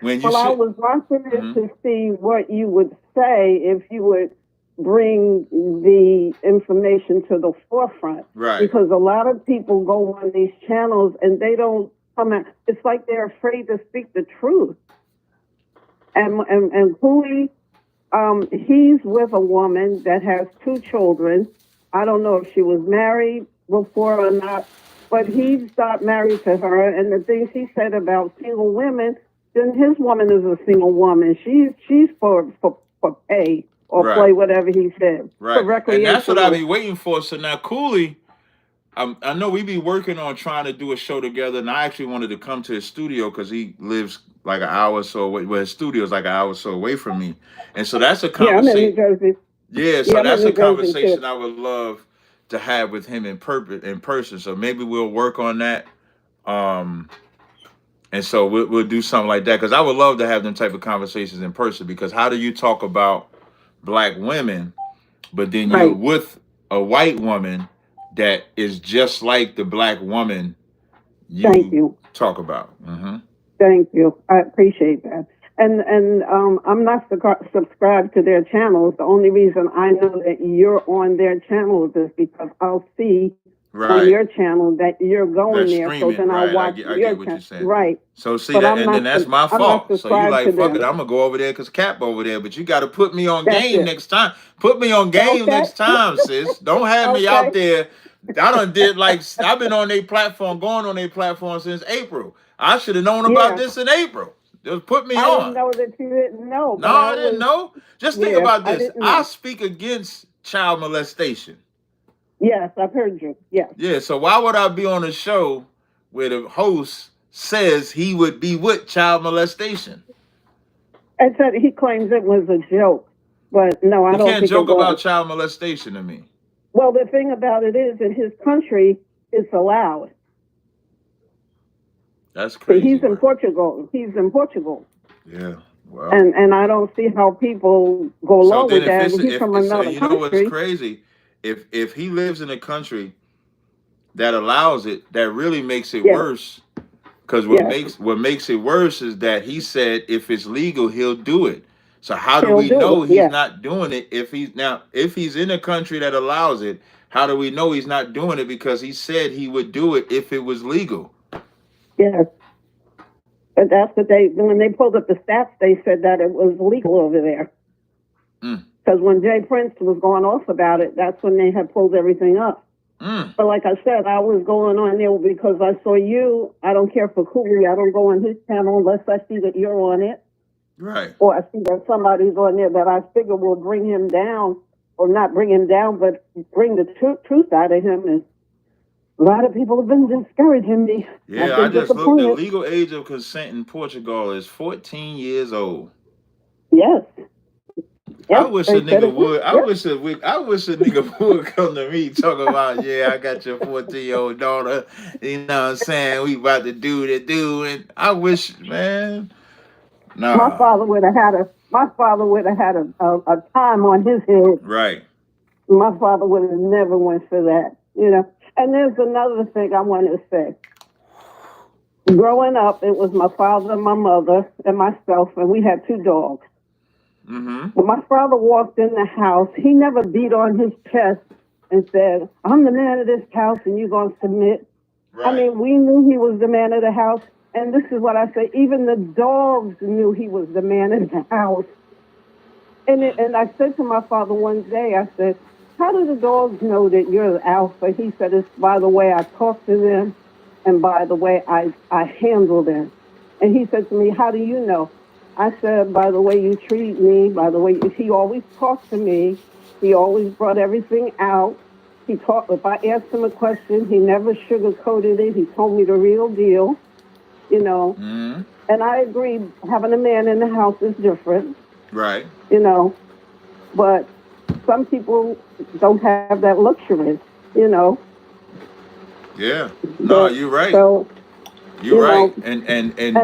When you I was watching it to see what you would say if you would bring the information to the forefront. Right. Because a lot of people go on these channels and they don't come out. It's like they're afraid to speak the truth. And Cooley, he's with a woman that has 2 children. I don't know if she was married before or not, but he's not married to her. And the things he said about single women, then his woman is a single woman. She's for pay or play whatever he said. Right. And that's what I be waiting for. So now Cooley, I know we be working on trying to do a show together, and I actually wanted to come to his studio because he lives like an hour or so away. Well, his studio is like an hour or so away from me, and so that's a conversation. Yeah, I'm in New Jersey. Yeah, so that's a conversation I would love to have with him in person. So maybe we'll work on that, and so we'll do something like that, because I would love to have them type of conversations in person. Because how do you talk about black women, but then you're with a white woman that is just like the black woman you talk about? Thank you. I appreciate that. And I'm not subscribed to their channels. The only reason I know that you're on their channels is because I'll see on your channel that you're going there. So then I watch your channel. Right. So see, and then that's my fault. So you like, fuck it, I'm going to go over there because Cap over there. But you got to put me on game next time. Put me on game next time, sis. Don't have me out there. I done did I've been on their platform, going on their platform since April. I should have known about this in April. Just put me on. I didn't know that you didn't know. No, I didn't know. Just think about this. I speak against child molestation. Yes, I've heard you. Yes. Yeah, so why would I be on a show where the host says he would be with child molestation? I said he claims it was a joke, but no, I don't think you can't joke about child molestation to me. Well, the thing about it is, in his country, it's allowed. That's crazy. He's in Portugal. He's in Portugal. Yeah. Wow. And I don't see how people go along with that. He's from another country. You know what's crazy? If he lives in a country that allows it, that really makes it worse. Because what makes it worse is that he said if it's legal, he'll do it. So how do we know he's not doing it if he's in a country that allows it? How do we know he's not doing it? Because he said he would do it if it was legal. Yes. But that's what when they pulled up the stats, they said that it was legal over there. Because when Jay Prince was going off about it, that's when they had pulled everything up. But like I said, I was going on there because I saw you. I don't care for Cooley. I don't go on his channel unless I see that you're on it. Right. Or I see that somebody's on there that I figure will bring him down, or not bring him down, but bring the truth out of him. And a lot of people have been discouraging me. Yeah, I just looked. The legal age of consent in Portugal is 14 years old. Yes. I wish a nigga would. I wish a nigga would come to me talking about, I got your 14-year-old daughter. You know what I'm saying? We about to do the do, and I wish, man. No. My father would have had a time on his head. Right. My father would have never went for that, And there's another thing I want to say. Growing up, it was my father, my mother, and myself, and we had 2 dogs. When my father walked in the house, he never beat on his chest and said, I'm the man of this house and you're going to submit. Right. I mean, we knew he was the man of the house. And this is what I say, even the dogs knew he was the man of the house. And I said to my father one day, I said, how do the dogs know that you're the alpha? He said, it's by the way I talk to them and by the way I handle them. And he said to me, how do you know? I said, by the way you treat me, by the way, he always talked to me. He always brought everything out. If I asked him a question, he never sugarcoated it. He told me the real deal, And I agree, having a man in the house is different. Right. But some people don't have that luxury, Yeah. No, you're right. So, you're right. And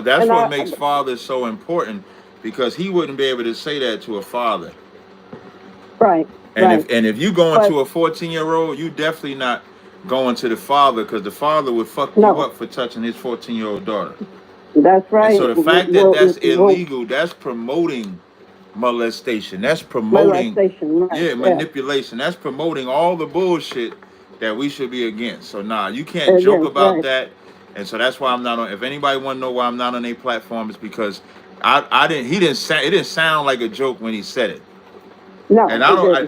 that's what makes fathers so important, because he wouldn't be able to say that to a father. Right. And if you going to a 14-year-old, you definitely not going to the father, because the father would fuck you up for touching his 14-year-old daughter. That's right. And so the fact that that's illegal, that's promoting molestation. That's promoting manipulation. That's promoting all the bullshit that we should be against. So you can't joke about that. And so that's why I'm not on. If anybody want to know why I'm not on a platform, it's because it didn't sound like a joke when he said it. No. And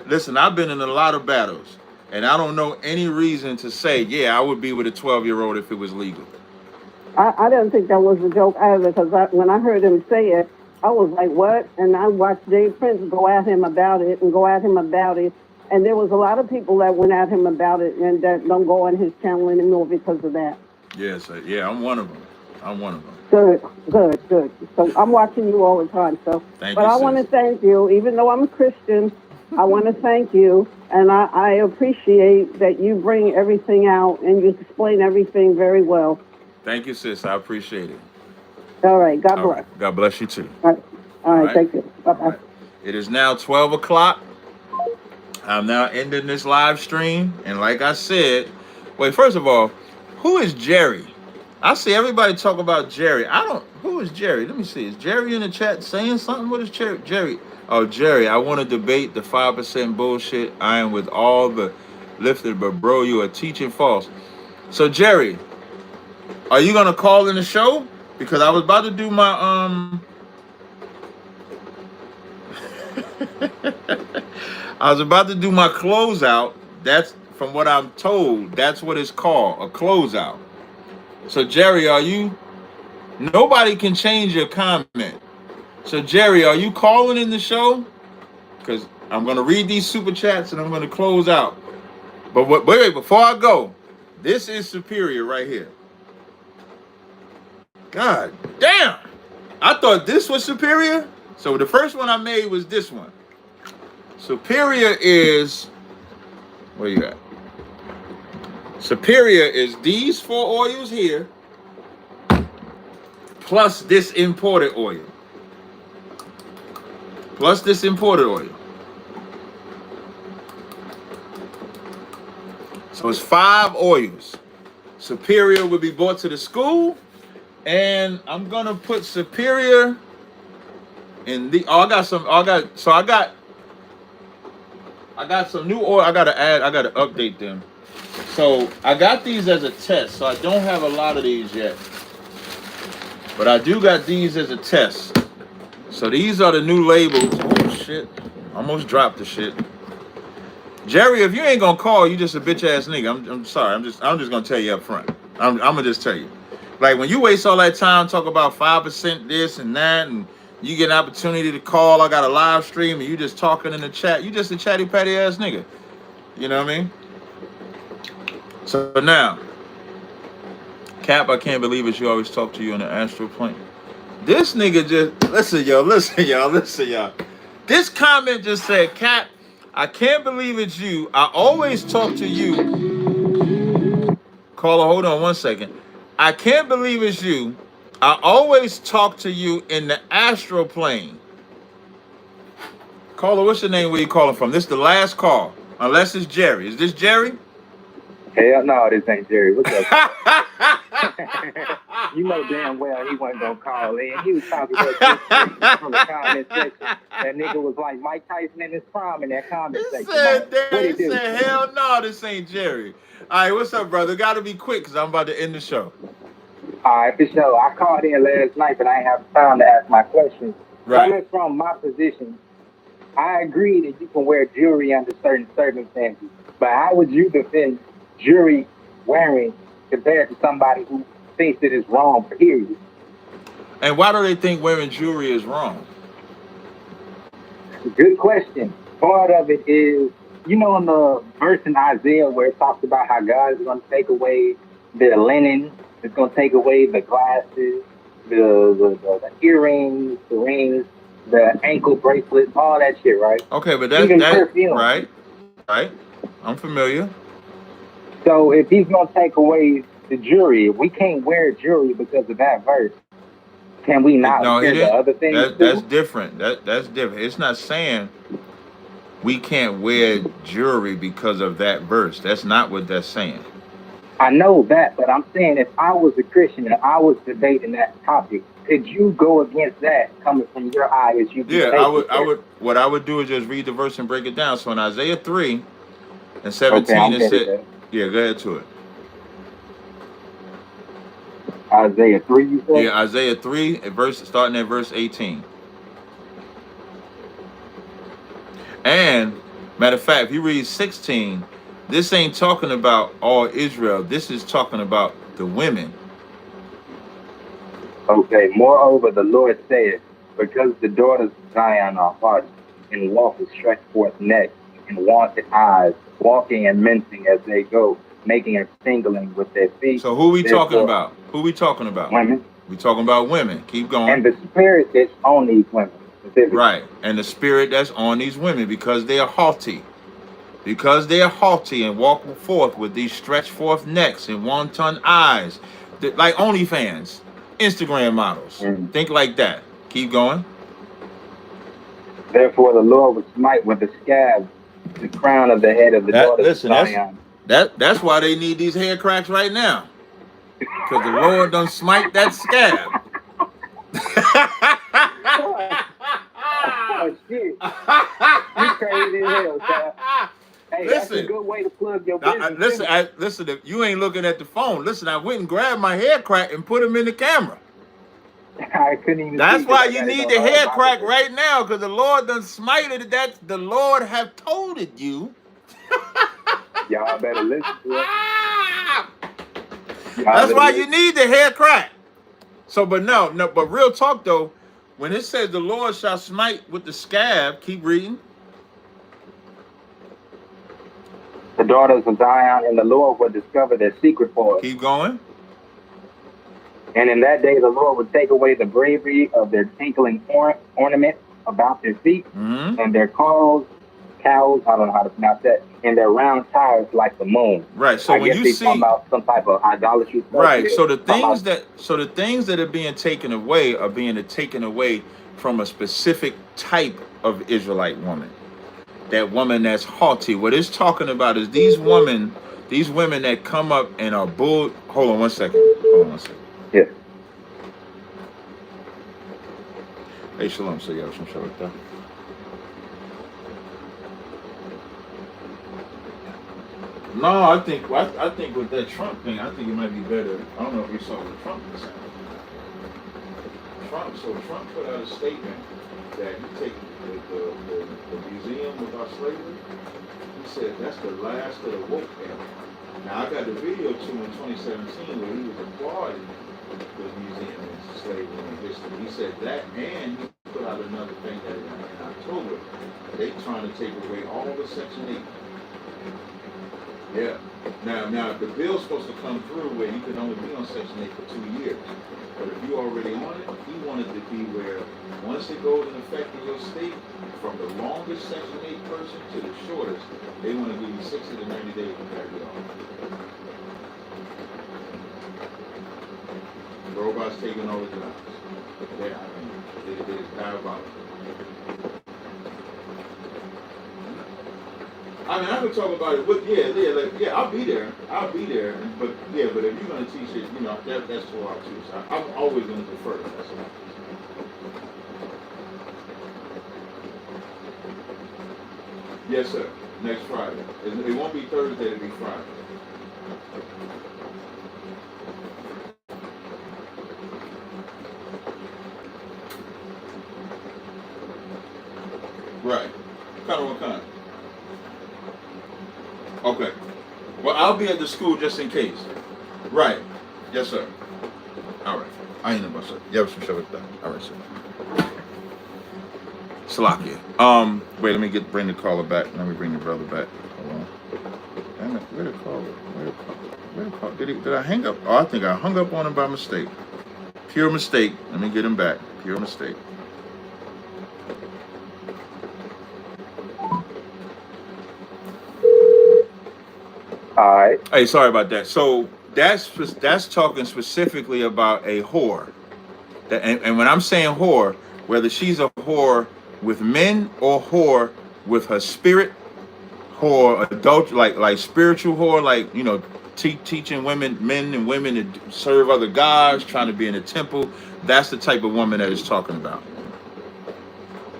listen, I've been in a lot of battles, and I don't know any reason to say, I would be with a 12-year-old if it was legal. I didn't think that was a joke either, because when I heard him say it, I was like, what? And I watched Dave Prince go at him about it. And there was a lot of people that went at him about it and that don't go on his channel anymore because of that. Yes, I'm one of them. Good. So I'm watching you all the time. So, but I want to thank you, even though I'm a Christian. I want to thank you, and I appreciate that you bring everything out and you explain everything very well. Thank you, sis. I appreciate it. All right. God bless. Right. God bless you too. All right. Thank you. Bye-bye. Right. It is now 12 o'clock. I'm now ending this live stream. And like I said, first of all, who is Jerry? I see everybody talk about Jerry. Who is Jerry? Let me see. Is Jerry in the chat saying something? What is Jerry? Oh, Jerry, I want to debate the 5% bullshit. I am with all the lifted, but bro, you are teaching false. So, Jerry, are you going to call in the show? Because I was about to do my, closeout. That's, from what I'm told, that's what it's called, a closeout. So, Jerry, nobody can change your comment. So, Jerry, are you calling in the show? Because I'm going to read these super chats and I'm going to close out. But wait, before I go, this is Superior right here. God damn. I thought this was Superior. So the first one I made was this one. Superior is, where you at? Superior is these 4 oils here, plus this imported oil. So it's 5 oils. Superior will be brought to the school, and I'm gonna put Superior in the. I got some new oil. I gotta update them. So I got these as a test. So I don't have a lot of these yet, but I do got these as a test. So these are the new labels. Oh shit! Almost dropped the shit. Jerry, if you ain't gonna call, you just a bitch ass nigga. I'm sorry. I'm just gonna tell you up front. I'm gonna just tell you. Like when you waste all that time talk about 5% this and that, and you get an opportunity to call, I got a live stream, and you just talking in the chat. You just a chatty patty ass nigga. You know what I mean? So now, Cap, I can't believe it. You always talk to you on the astral plane. This nigga just listen, y'all. This comment just said, Cap, I can't believe it's you. I always talk to you. Caller, hold on 1 second. I can't believe it's you. I always talk to you in the astral plane. Caller, what's your name? Where you calling from? This is the last call. Unless it's Jerry. Is this Jerry? Hell no, this ain't Jerry. What's up? You know damn well he wasn't gonna call in. He was talking about from the comment section. That nigga was like Mike Tyson in his prime in that comment section. He said, hell no, this ain't Jerry. All right, what's up, brother? Gotta be quick because I'm about to end the show. All right, for sure. I called in last night, but I ain't have time to ask my questions. Right. Coming from my position, I agree that you can wear jewelry under certain circumstances, but how would you defend jewelry wearing compared to somebody who thinks it is wrong, period? And why do they think wearing jewelry is wrong? Good question. Part of it is, you know, in the verse in Isaiah where it talks about how God is going to take away the linen, it's going to take away the glasses, the earrings, the rings, the ankle bracelets, all that shit, right? Okay, but that's right. I'm familiar. So if he's going to take away the jewelry, we can't wear jewelry because of that verse. Can we not wear the other things? That's different. That's different. It's not saying we can't wear jewelry because of that verse. That's not what that's saying. I know that, but I'm saying if I was a Christian and I was debating that topic, could you go against that coming from your eye as you? Yeah, I would. What I would do is just read the verse and break it down. So in Isaiah 3 and 17, it said, "Yeah, go ahead to it." Isaiah 3, you said? Yeah, Isaiah 3, starting at verse 18. And matter of fact, if you read 16, this ain't talking about all Israel. This is talking about the women. Okay. Moreover, the Lord saith, because the daughters of Zion are haughty, and walk with stretched forth necks, and wanted eyes, walking and mincing as they go, making and singling with their feet. So who we talking about? Who we talking about? Women. We talking about women. Keep going. And the spirit that's on these women. Right. And the spirit that's on these women because they are haughty. Because they are haughty and walk forth with these stretched forth necks and wanton eyes. Like OnlyFans, Instagram models. Think like that. Keep going. Therefore the Lord will smite with the scab the crown of the head of the daughters of Zion. That's why they need these hair cracks right now. Because the Lord done smite that scab. Oh, shit. You crazy as hell, child. Hey, that's a good way to plug your business. Listen, if you ain't looking at the phone, listen, I went and grabbed my hair crack and put him in the camera. I couldn't even. That's why you need the hair crack right now, because the Lord done smited that. The Lord have told it you. Y'all better listen to it. That's why you need the hair crack. So, but real talk though, when it says the Lord shall smite with the scab, keep reading. The daughters of Zion and the Lord will discover their secret for us. Keep going. And in that day, the Lord would take away the bravery of their tinkling ornaments about their feet, and their cows, I don't know how to pronounce that, and their round tires like the moon. Right. So when you see about some type of idolatry stuff. Right. So the things that are being taken away are being taken away from a specific type of Israelite woman. That woman that's haughty. What it's talking about is these women that come up and are bull. Hold on one second. Yeah. Hey, shalom. So you have some show with that. No, I think with that Trump thing, I think it might be better. I don't know if you saw what Trump was saying. Trump put out a statement that you take the museum about slavery. He said that's the last of the woke era. Now I got the video too in 2017 where he was applauding the museum of slavery and history. He said that, and he put out another thing that in October they trying to take away all the Section 8. Yeah. Now the bill's supposed to come through where you can only be on Section 8 for 2 years. But if you already on it, he wanted to be where once it goes in effect in your state, from the longest Section 8 person to the shortest, they want to give you 60 to 90 days to carry it off. The robots taking all the jobs. It's diabolical. I mean, I could talk about it, but yeah, I'll be there. But if you're gonna teach it, that's for our too. So I'm always gonna defer. That's all. Yes, sir. Next Friday. It won't be Thursday. It'll be Friday. Right. What kind? Okay. Well, I'll be at the school just in case. Right. Yes, sir. All right. I ain't about sir. You have some show with that. All right, sir. Salakia. Wait, let me bring the caller back. Let me bring the brother back. Hold on. Damn it. Where the caller? Did I hang up? Oh, I think I hung up on him by mistake. Pure mistake. Let me get him back. Pure mistake. All right. Hey, sorry about that. So that's talking specifically about a whore. And when I'm saying whore, whether she's a whore with men or whore with her spirit, whore, adult, like spiritual whore, like, you know, teaching men and women to serve other gods, trying to be in the temple. That's the type of woman that it's talking about.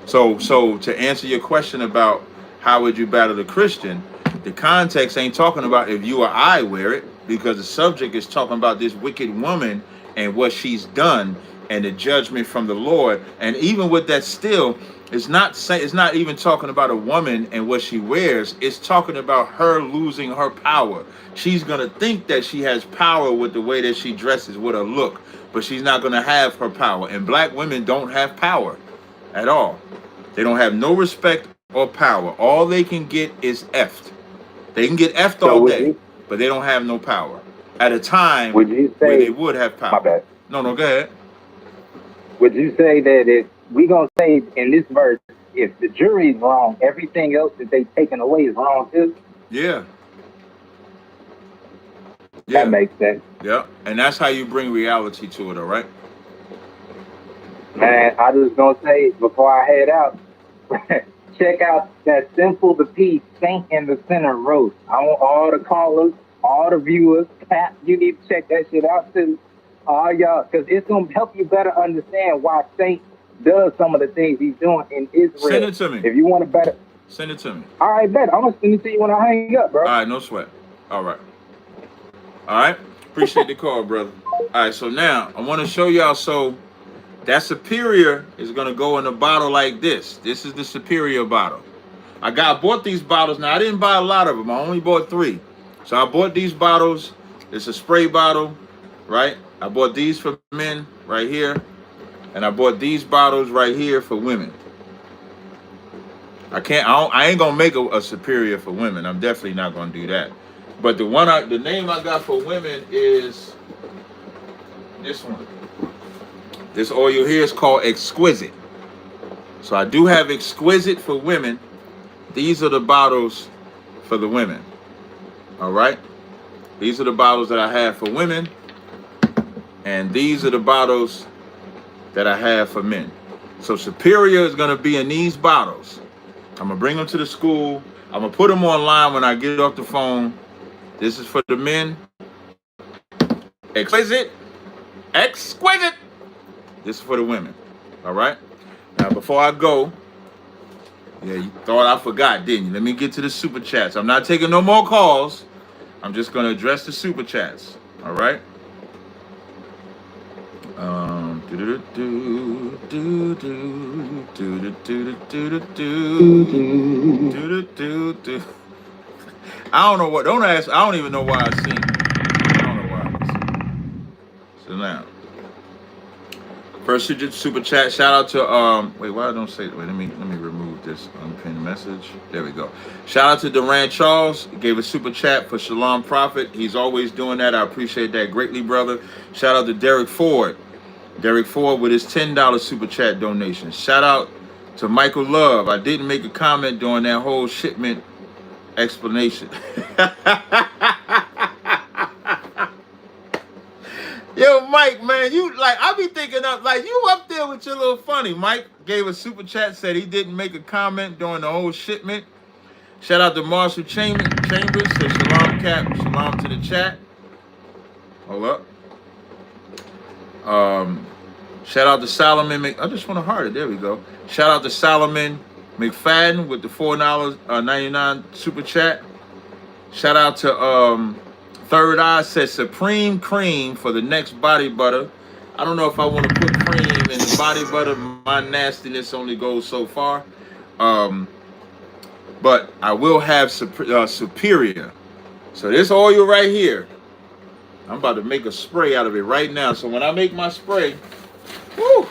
So to answer your question about how would you battle the Christian, the context ain't talking about if you or I wear it, because the subject is talking about this wicked woman and what she's done and the judgment from the Lord. And even with that still, it's not even talking about a woman and what she wears. It's talking about her losing her power. She's going to think that she has power with the way that she dresses, with her look, but she's not going to have her power. And black women don't have power at all. They don't have no respect or power. All they can get is effed. They can get effed all day, but they don't have no power. At a time where they would have power. My bad. No, go ahead. Would you say that if we gonna say in this verse, if the jury is wrong, everything else that they taken away is wrong too? Yeah. That makes sense. Yeah, and that's how you bring reality to it, all right? Man, I just gonna say before I head out, check out that Simple the Peace Saint in the Center roast. I want all the callers, all the viewers, Cap, you need to check that shit out too. All y'all, because it's gonna help you better understand why Saint does some of the things he's doing in Israel. Send it to me. If you want to better, send it to me. All right, bet. I'm gonna send it to you when I hang up, bro. All right, no sweat. All right. Appreciate the call, brother. All right, so now I want to show y'all. So that superior is gonna go in a bottle like this. This is the superior bottle. I bought these bottles. Now I didn't buy a lot of them. I only bought 3. So I bought these bottles. It's a spray bottle, right? I bought these for men right here, and I bought these bottles right here for women. I ain't gonna make a superior for women. I'm definitely not gonna do that. But the name I got for women is this one. This oil here is called Exquisite. So I do have Exquisite for women. These are the bottles for the women. All right. These are the bottles that I have for women. And these are the bottles that I have for men. So superior is going to be in these bottles. I'm going to bring them to the school. I'm going to put them online when I get off the phone. This is for the men. Exquisite. Exquisite. This is for the women. All right. Now, before I go, yeah, you thought I forgot, didn't you? Let me get to the super chats. I'm not taking no more calls. I'm just going to address the super chats. All right. I don't know what. Don't ask. I don't even know why I sing. I don't know why I sing. So now, first super chat. Shout out to Wait, why I don't say? Wait, let me remove this unpinned message. There we go. Shout out to Durant Charles. He gave a super chat for Shalom Prophet. He's always doing that. I appreciate that greatly, brother. Shout out to Derek Ford. Derek Ford with his $10 super chat donation. Shout out to Michael Love. I didn't make a comment during that whole shipment explanation. Yo, Mike, man, I be thinking of, you up there with your little funny. Mike gave a super chat, said he didn't make a comment during the whole shipment. Shout out to Marshall Chambers, said Shalom Cap, Shalom to the chat. Hold up. Shout out to Solomon. I just want to heart it. There we go. Shout out to Solomon McFadden with the $4.99 super chat. Shout out to Third Eye, said Supreme Cream for the next body butter. I don't know if I want to put cream in the body butter. My nastiness only goes so far. But I will have Superior. So this oil right here, I'm about to make a spray out of it right now. So when I make my spray, I'm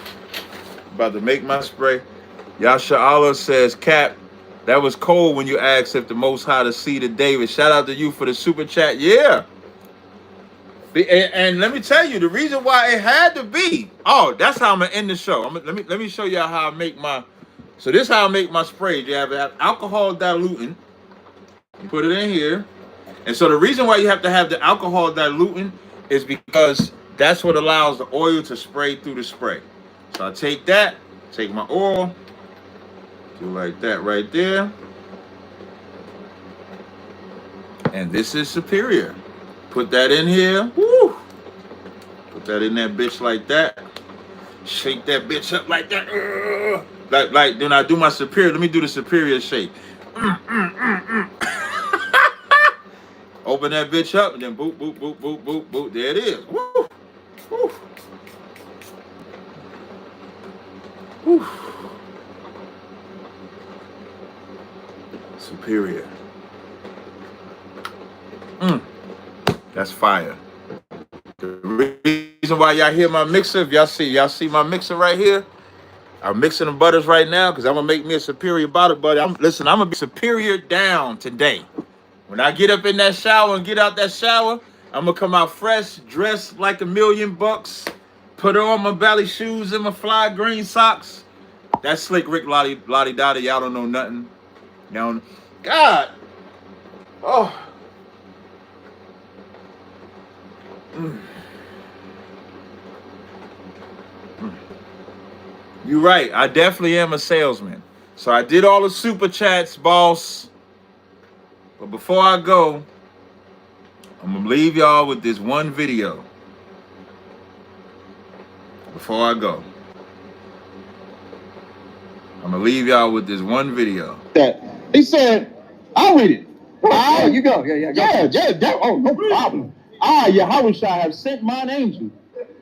about to make my spray. Yasha Allah says, Cap, that was cold when you asked if the Most High to see the David. Shout out to you for the super chat. Yeah. And let me tell you, the reason why it had to be. Oh, that's how I'm going to end the show. Let me show y'all how I make my. So this is how I make my spray. You have alcohol diluting. You put it in here. And so the reason why you have to have the alcohol diluting is because that's what allows the oil to spray through the spray. So I take my oil, do like that right there. And this is superior. Put that in here. Woo! Put that in that bitch like that. Shake that bitch up like that. Like then I do my superior. Let me do the superior shake. Open that bitch up and then boop, boop, boop, boop, boop, boop. There it is. Woo! Woo! Woo! Superior. That's fire. The reason why y'all hear my mixer, if y'all see my mixer right here. I'm mixing the butters right now because I'm gonna make me a superior butter. I'm gonna be superior down today. When I get up in that shower and get out that shower, I'm gonna come out fresh, dressed like $1,000,000, put on my belly shoes and my fly green socks. That's Slick Rick Lottie Dottie. Y'all don't know nothing. Y'all don't. God. Oh. You're right. I definitely am a salesman. So I did all the super chats, boss. But before I go, I'm going to leave y'all with this one video. Before I go. I'm going to leave y'all with this one video. He said, I'll read it. Oh, you go. Yeah. Oh, no problem. Yahushua have sent mine angel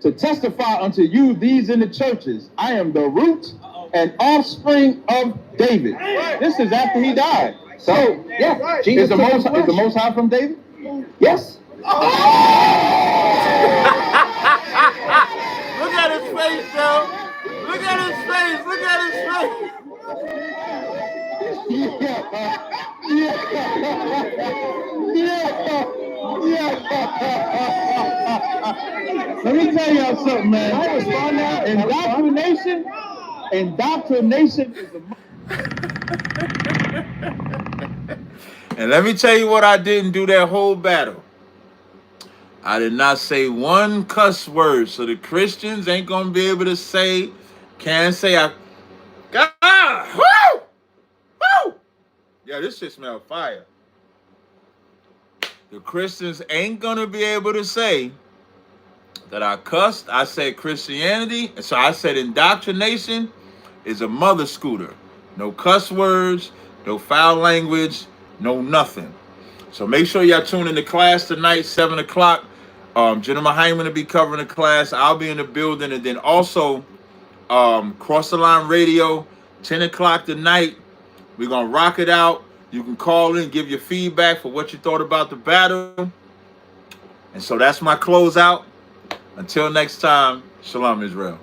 to testify unto you these in the churches. I am the root and offspring of David. This is after he died. So, yeah. Is the Most High from David? Yes. Look at his face, though. Look at his face. Look at his face. Let me tell y'all something, man. Indoctrination is a... And let me tell you what I didn't do that whole battle. I did not say one cuss word, so the Christians ain't gonna be able to say, can't say God, woo, woo. Yeah, this shit smell fire. The Christians ain't gonna be able to say that I cussed. I said Christianity, and so I said indoctrination is a mother scooter. No cuss words, no foul language, no nothing. So make sure y'all tune in to class tonight, 7 o'clock. General Hyman will be covering the class. I'll be in the building. And then also Cross the Line Radio, 10 o'clock tonight. We're going to rock it out. You can call in, give your feedback for what you thought about the battle. And so that's my closeout. Until next time, Shalom Israel.